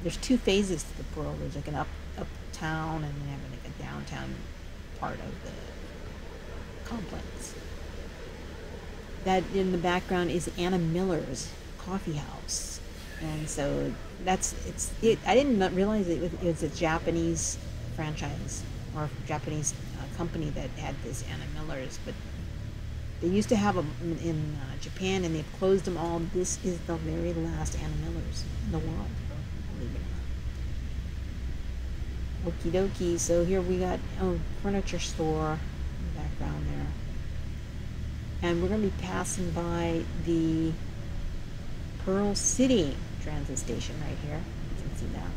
There's two phases to the Pearl Ridge, like an uptown and then have like a downtown part of the complex. That in the background is Anna Miller's coffee house, and so I didn't realize it was a Japanese franchise or Japanese company that had this Anna Miller's, but they used to have them in Japan, and they've closed them all. This is the very last Anna Miller's in the world, believe it or not. Okie dokie. So here we got furniture store in the background there, and we're going to be passing by the Pearl City transit station right here. You can see that.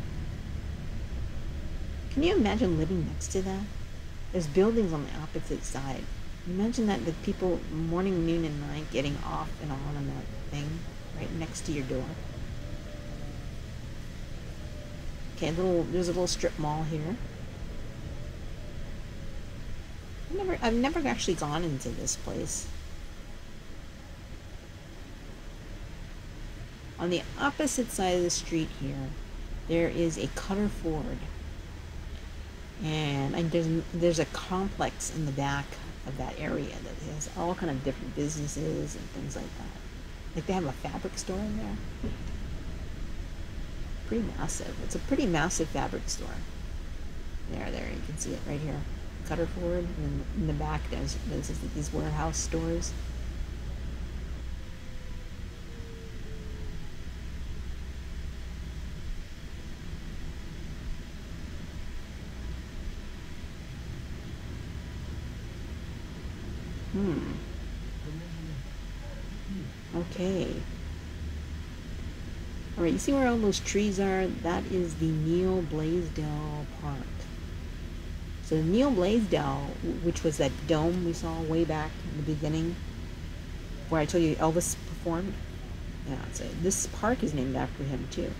Can you imagine living next to that? There's buildings on the opposite side. Imagine that, the people morning, noon, and night getting off and on that thing right next to your door. Okay, there's a little strip mall here. I've never actually gone into this place. On the opposite side of the street here, there is a Cutter Ford, and there's a complex in the back of that area that has all kind of different businesses and things like that. Like they have a fabric store in there. Pretty massive. It's a pretty massive fabric store. There, you can see it right here. Cutter Ford, and then in the back there's these warehouse stores. Okay. Alright, you see where all those trees are? That is the Neil Blaisdell Park. So Neil Blaisdell, which was that dome we saw way back in the beginning, where I told you Elvis performed. Yeah, so this park is named after him too.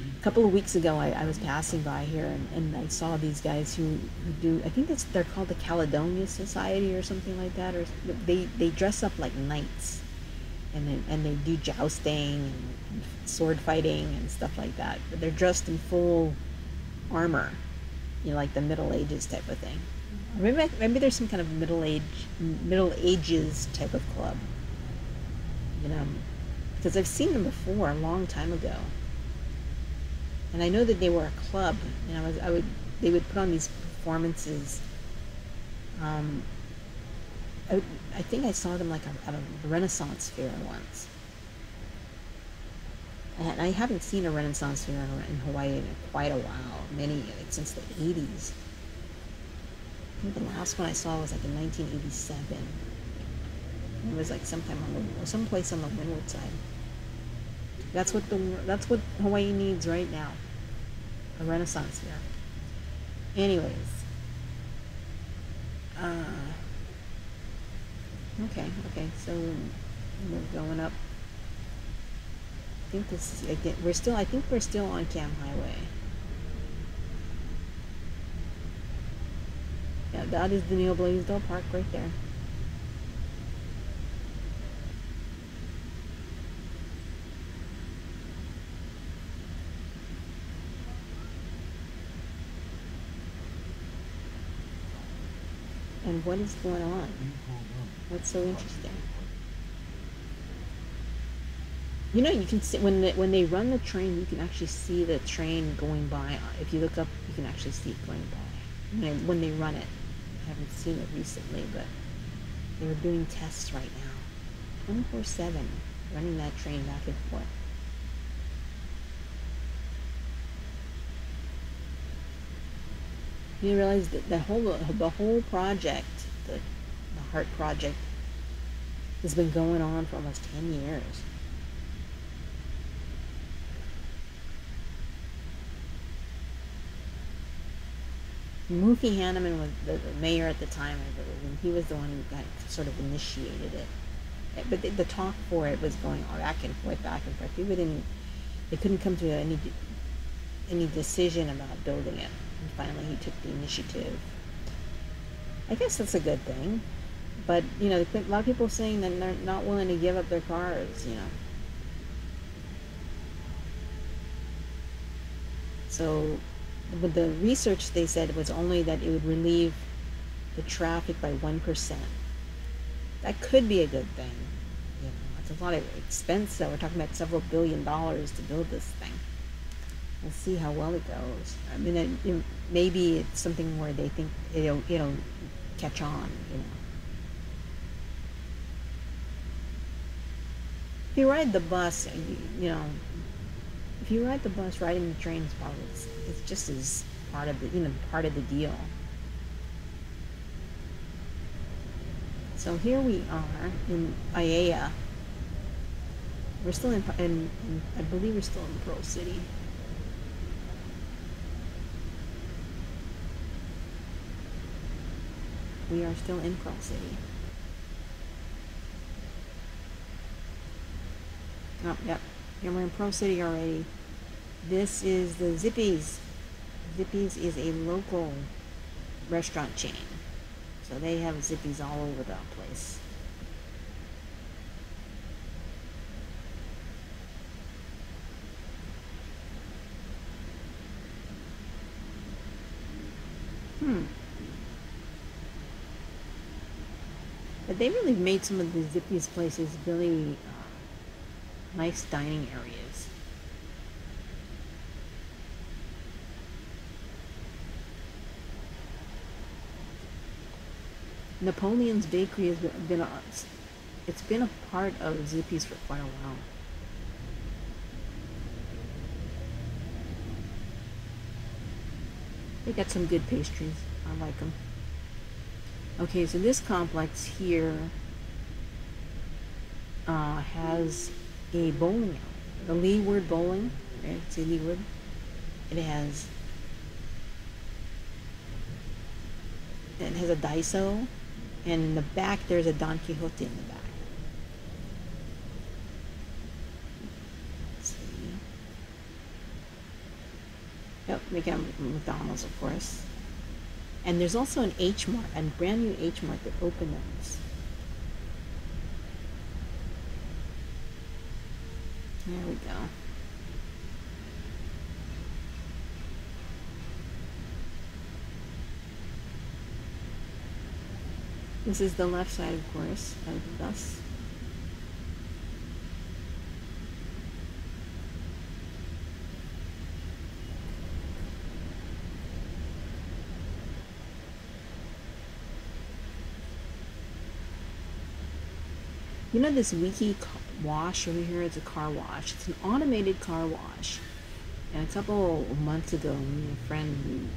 A couple of weeks ago, I was passing by here, and I saw these guys who do, I think they're called the Caledonia Society or something like that, or they dress up like knights, and they do jousting and sword fighting and stuff like that, but they're dressed in full armor, like the Middle Ages type of thing. Maybe there's some kind of Middle Ages type of club, because I've seen them before a long time ago. And I know that they were a club, and they would put on these performances. I think I saw them like at a Renaissance fair once. And I haven't seen a Renaissance fair in Hawaii in quite a while, since the 80s. I think the last one I saw was like in 1987. It was like someplace on the windward side. That's what Hawaii needs right now. A renaissance here. Anyways. Okay, so we're going up. I think this is, again, I think we're still on Cam Highway. Yeah, that is the new Blaisdell Park right there. And what is going on? What's so interesting? You know, you can see when they run the train, you can actually see the train going by. If you look up, you can actually see it going by when they run it. I haven't seen it recently, but they were doing tests right now, 24/7, running that train back and forth. You realize that the whole project, the Heart Project, has been going on for almost 10 years. Mufi Hanneman was the mayor at the time, I believe, and he was the one who sort of initiated it. But the talk for it was going back and forth. They couldn't come to any decision about building it. And finally, he took the initiative. I guess that's a good thing. But, you know, a lot of people are saying that they're not willing to give up their cars, you know. So, with the research, they said was only that it would relieve the traffic by 1%. That could be a good thing. You know, it's a lot of expense, though. We're talking about several $1 billion to build this thing. We'll see how well it goes. I mean, maybe it's something where they think it'll catch on, you know. If you ride the bus, you know, if you ride the bus, riding the train is probably it's just as part of the deal. So here we are in Aiea. We're still in I believe we're still in Pearl City. We are still in Pearl City. Oh, yep. Here we're in Pearl City already. This is the Zippy's. Zippy's is a local restaurant chain. So they have Zippy's all over the place. But they really made some of the Zippy's places really nice dining areas. Napoleon's Bakery has been a part of Zippy's for quite a while. They got some good pastries. I like them. Okay, so this complex here has a bowling alley. The Leeward Bowling. Right? See Leeward? It has a Daiso, and in the back there's a Don Quixote in the back. Let's see. Yep, we got McDonald's, of course. And there's also an H Mart, a brand new H Mart that opened up. There we go. This is the left side, of course, of the bus. You know this Wiki wash over here? It's a car wash. It's an automated car wash. And a couple of months ago, me and a friend,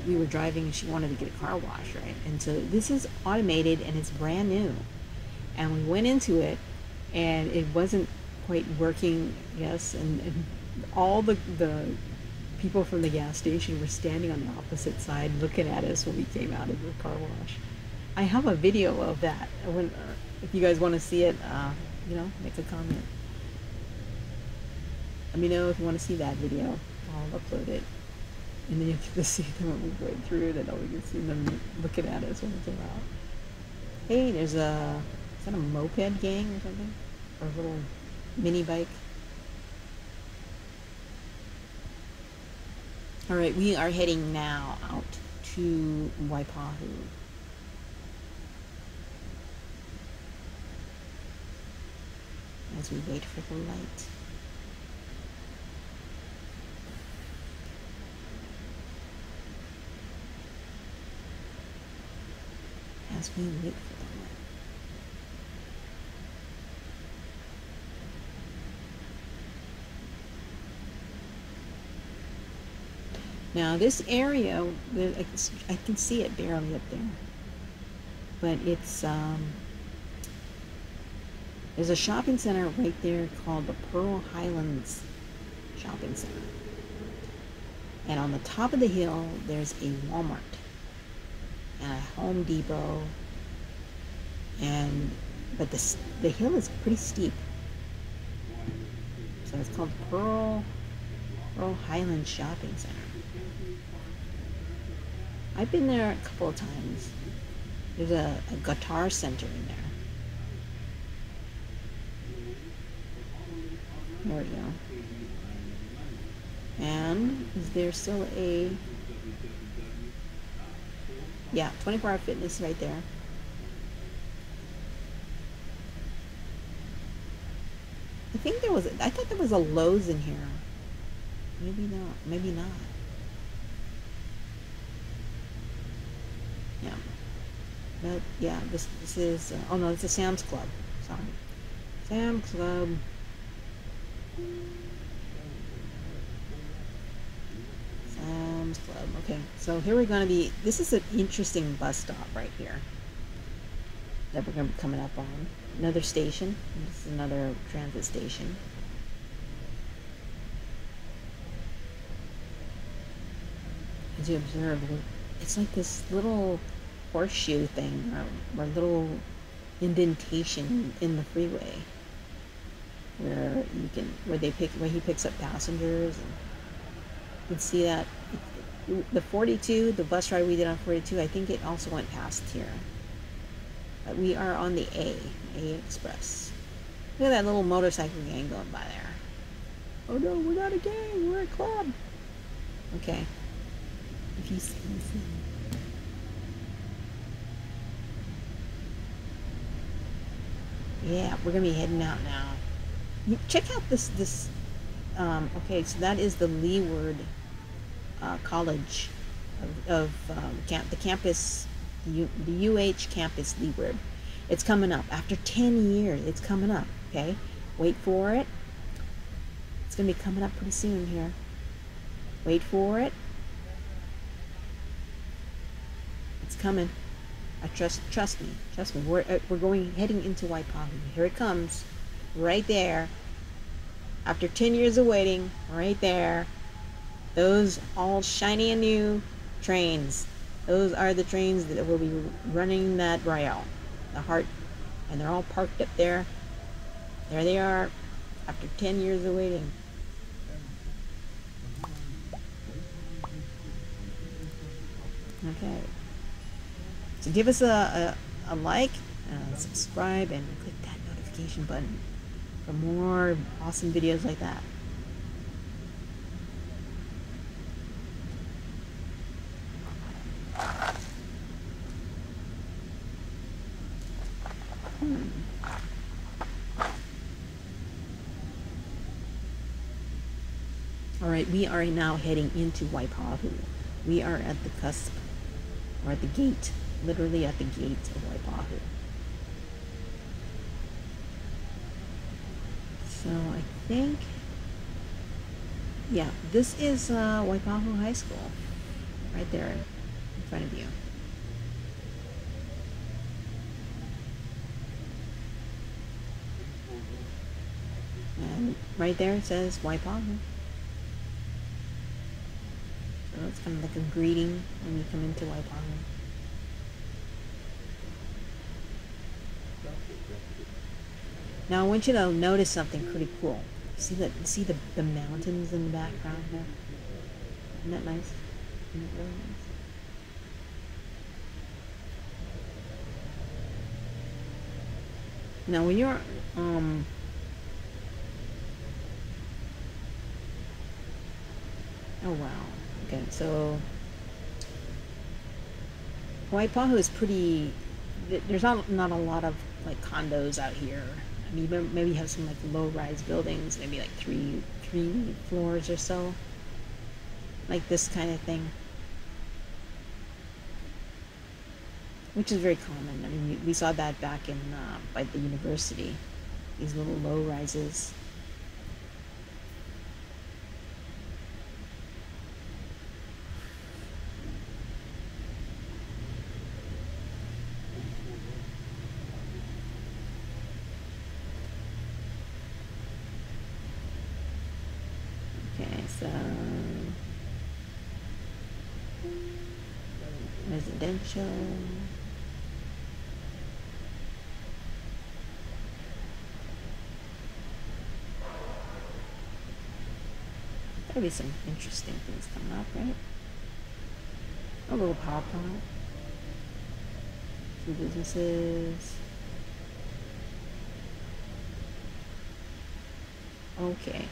we were driving and she wanted to get a car wash, right? And so this is automated and it's brand new. And we went into it and it wasn't quite working, yes, and all the people from the gas station were standing on the opposite side looking at us when we came out of the car wash. I have a video of that. If you guys want to see it, you know, make a comment. Let me know if you want to see that video. I'll upload it. And then you get to see them when we go through, then we can see them looking at us when we come out. Hey, there's a, is that a moped gang or something? Or a little mini bike? Alright, we are heading now out to Waipahu. As we wait for the light. As we wait for the light. Now this area, I can see it barely up there, but it's there's a shopping center right there called the Highlands Shopping Center, and on the top of the hill there's a Walmart and a Home Depot, but the hill is pretty steep, so it's called Pearl Highlands Shopping Center. I've been there a couple of times. There's a guitar center in there. There we go. And is there still a... Yeah, 24-hour fitness right there. I think there was... I thought there was a Lowe's in here. Maybe not. Maybe not. Yeah. But yeah, this is... oh no, it's a Sam's Club. Sorry. Sam's Club. Sam's Club. Okay, so here we're going to be... This is an interesting bus stop right here that we're going to be coming up on. Another station. This is another transit station. As you observe, it's like this little horseshoe thing, or little indentation in the freeway, where he picks up passengers, and you can see that the 42, the bus ride we did on 42, I think it also went past here. But we are on the A Express. Look at that little motorcycle gang going by there. Oh no, we're not a gang, we're a club. Okay. If you see anything. Yeah, we're gonna be heading out now. Check out this. Okay, so that is the Leeward College of the campus, the UH campus Leeward. It's coming up after 10 years. It's coming up. Okay, wait for it. It's gonna be coming up pretty soon here. Wait for it. It's coming. I trust me. We're heading into Waipahu. Here it comes, right there. After 10 years of waiting, right there. Those all shiny and new trains. Those are the trains that will be running that rail, the heart, and they're all parked up there. There they are, after 10 years of waiting. Okay. So give us a like, subscribe, and click that notification button for more awesome videos like that. Alright, we are now heading into Waipahu. We are at the cusp, or at the gate, literally at the gate of Waipahu. So I think Yeah, this is Waipahu High School, right there in front of you. And right there it says Waipahu. So it's kind of like a greeting when you come into Waipahu. Now I want you to notice something pretty cool. See the mountains in the background there? Isn't that nice? Isn't that really nice? Now when you're oh wow. Okay, so Waipahu is pretty. There's not a lot of like condos out here. I mean, maybe you have some like low-rise buildings, maybe like three floors or so, like this kind of thing, which is very common. I mean, we saw that back in by the university, these little low rises. So residential. There'll be some interesting things coming up, right? A little power plant. Some businesses. Okay.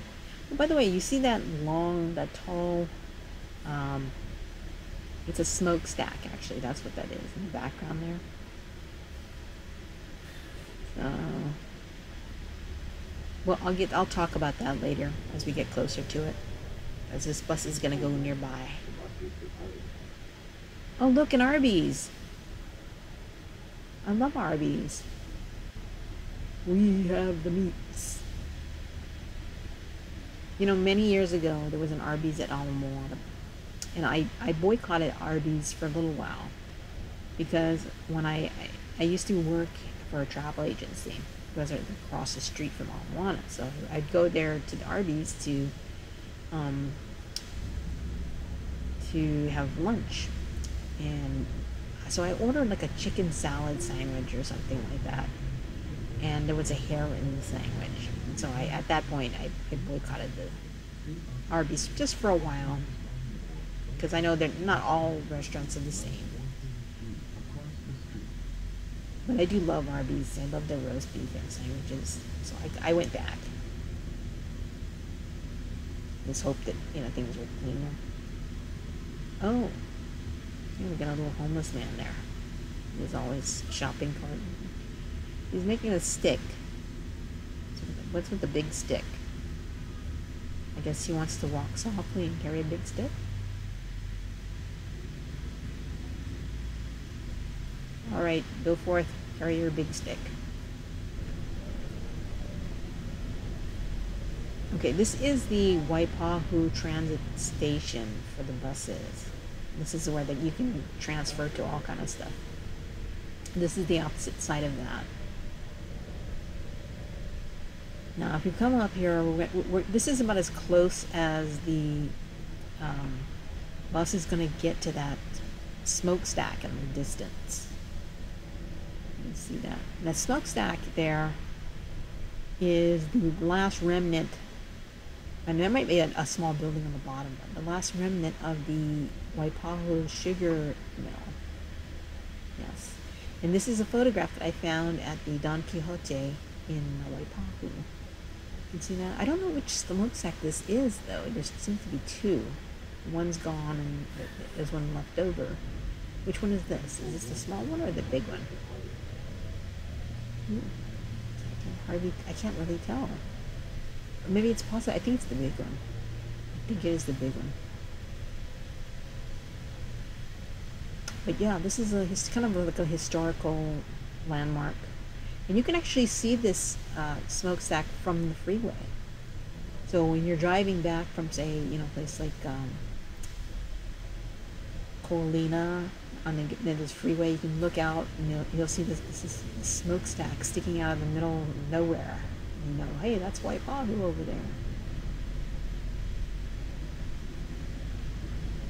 By the way, you see that tall, it's a smokestack actually, that's what that is in the background there. So, well, I'll talk about that later as we get closer to it, as this bus is gonna go nearby. Oh, look, an Arby's. I love Arby's. We have the meats. You know, many years ago, there was an Arby's at Moana, and I boycotted Arby's for a little while, because when I used to work for a travel agency, because they're across the street from Moana, so I'd go there to the Arby's to have lunch, and so I ordered like a chicken salad sandwich or something like that, and there was a hair in the sandwich. And so at that point, I boycotted the Arby's just for a while, because I know that not all restaurants are the same. But I do love Arby's. I love their roast beef and sandwiches. So I went back. Just hope that, you know, things were cleaner. Oh, yeah, we got a little homeless man there. He's always shopping cart. He's making a stick. What's with the big stick? I guess he wants to walk softly and carry a big stick. All right, go forth, carry your big stick. Okay, this is the Waipahu transit station for the buses. This is where that you can transfer to all kind of stuff. This is the opposite side of that. Now, if you come up here, this is about as close as the bus is going to get to that smokestack in the distance. You see that? That smokestack there is the last remnant, and there might be a small building on the bottom, but the last remnant of the Waipahu sugar mill. Yes. And this is a photograph that I found at the Don Quixote in Waipahu. You can see that? I don't know which smokestack this is, though. There seems to be two. One's gone and there's one left over. Which one is this? Is this the small one or the big one? I can't really tell. Or maybe it's possible. I think it's the big one. I think it is the big one. But yeah, this is it's kind of like a historical landmark. And you can actually see this smokestack from the freeway. So when you're driving back from, say, a place like Colina on this freeway, you can look out and you'll see this smokestack sticking out of the middle of nowhere. Hey, that's Waipahu over there.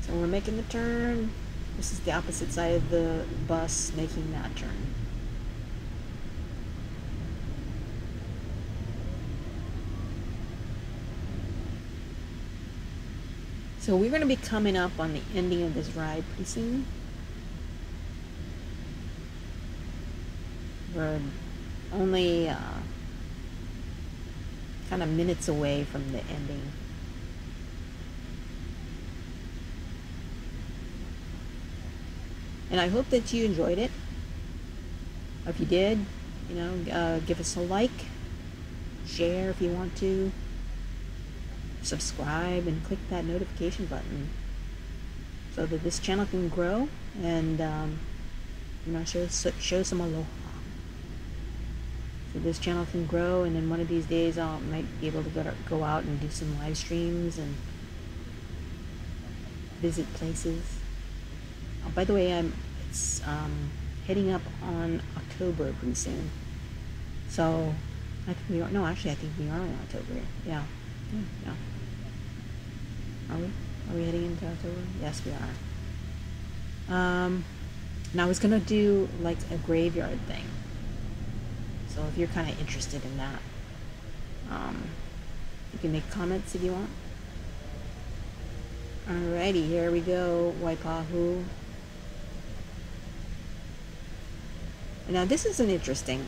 So we're making the turn. This is the opposite side of the bus making that turn. So we're going to be coming up on the ending of this ride pretty soon. We're only kind of minutes away from the ending. And I hope that you enjoyed it. If you did, give us a like, share if you want to, subscribe, and click that notification button so that this channel can grow and show some aloha. So this channel can grow, and then one of these days I might be able to go out and do some live streams and visit places. Oh, by the way, it's heading up on October pretty soon. So I think we are. No, actually, I think we are in October. Yeah. Are we? Are we heading into October? Yes, we are. And I was gonna do like a graveyard thing. So if you're kind of interested in that, you can make comments if you want. Alrighty, here we go, Waipahu. Now this is an interesting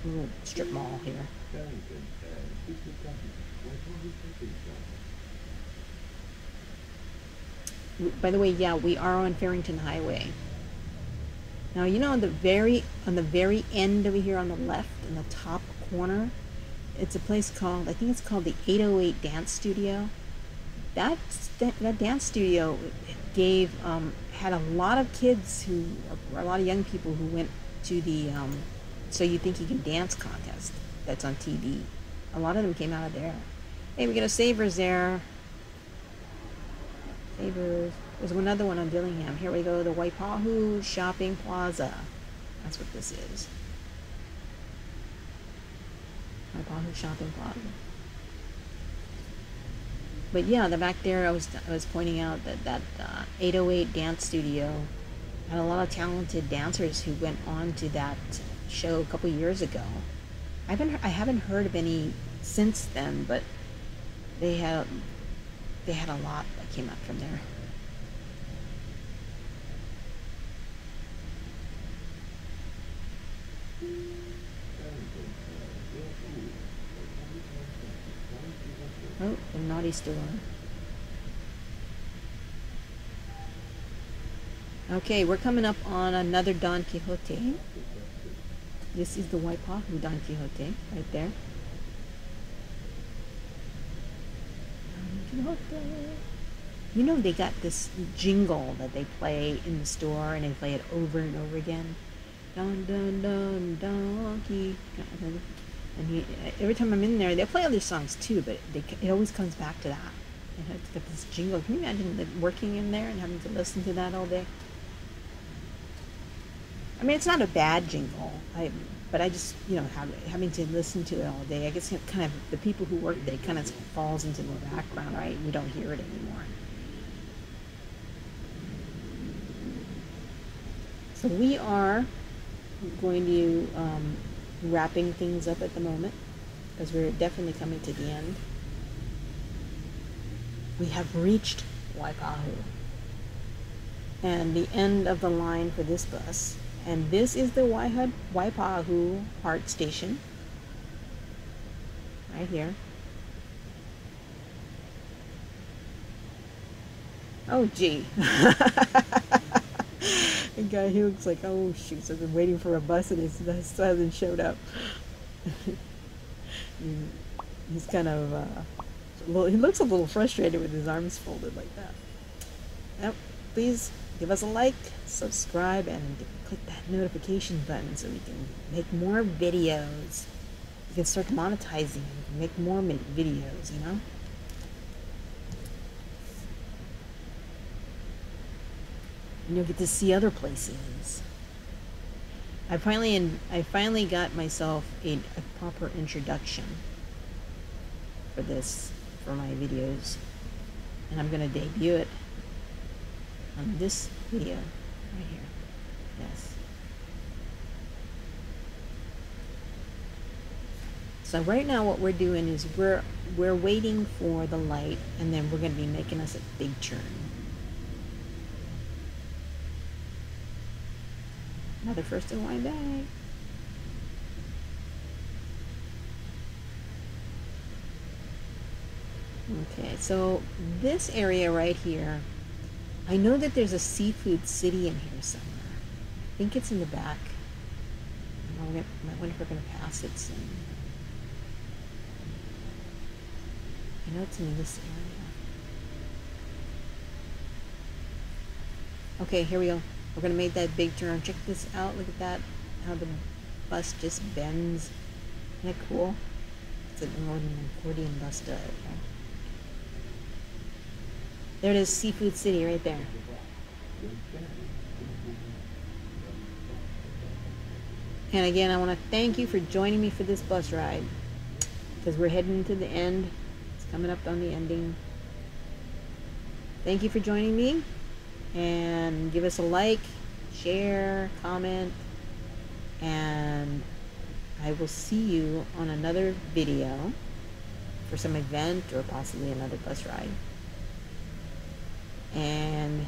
little strip mall here. By the way, yeah, we are on Farrington Highway. Now, on the very end over here on the left, in the top corner, it's a place called, I think it's called the 808 Dance Studio. That dance studio had a lot of kids a lot of young people who went to the So You Think You Can Dance contest that's on TV. A lot of them came out of there. Hey, we got a Savers there. Savers. There's another one on Dillingham. Here we go, the Waipahu Shopping Plaza. That's what this is. Waipahu Shopping Plaza. But yeah, the back there, I was pointing out that 808 Dance Studio had a lot of talented dancers who went on to that show a couple years ago. I haven't heard of any since then, but they had a lot that came out from there. Oh, the naughty store. Okay, we're coming up on another Don Quixote. This is the Waipahu Don Quixote, right there. Don Quixote. They got this jingle that they play in the store, and they play it over and over again. Don, don, don, donkey. And every time I'm in there, they play other songs too, but it always comes back to that. It's got this jingle. Can you imagine working in there and having to listen to that all day? I mean, it's not a bad jingle, but I just, having to listen to it all day, I guess kind of the people who work there, it kind of falls into the background, right? You don't hear it anymore. So we are going to wrapping things up at the moment, because we're definitely coming to the end. We have reached Waipahu and the end of the line for this bus, and this is the Waipahu Heart Station right here. Oh gee. The guy, he looks like, oh shoot, I've been waiting for a bus and it hasn't showed up. He's kind of, he looks a little frustrated with his arms folded like that. Yep, please give us a like, subscribe, and click that notification button so we can make more videos. You can start monetizing. You can make more videos, you know? And you'll get to see other places. I finally got myself a proper introduction for this, for my videos. And I'm going to debut it on this video right here. Yes. So right now what we're doing is we're waiting for the light, and then we're going to be making us a big turn. Another first in line bag. Okay, so this area right here, I know that there's a seafood city in here somewhere. I think it's in the back. I wonder if we're going to pass it soon. I know it's in this area. Okay, here we go. We're going to make that big turn. Check this out. Look at that. How the bus just bends. Isn't that cool? It's an accordion bus does. There it is, Seafood City right there. And again, I want to thank you for joining me for this bus ride, because we're heading to the end. It's coming up on the ending. Thank you for joining me, and give us a like, share, comment, and I will see you on another video for some event or possibly another bus ride. And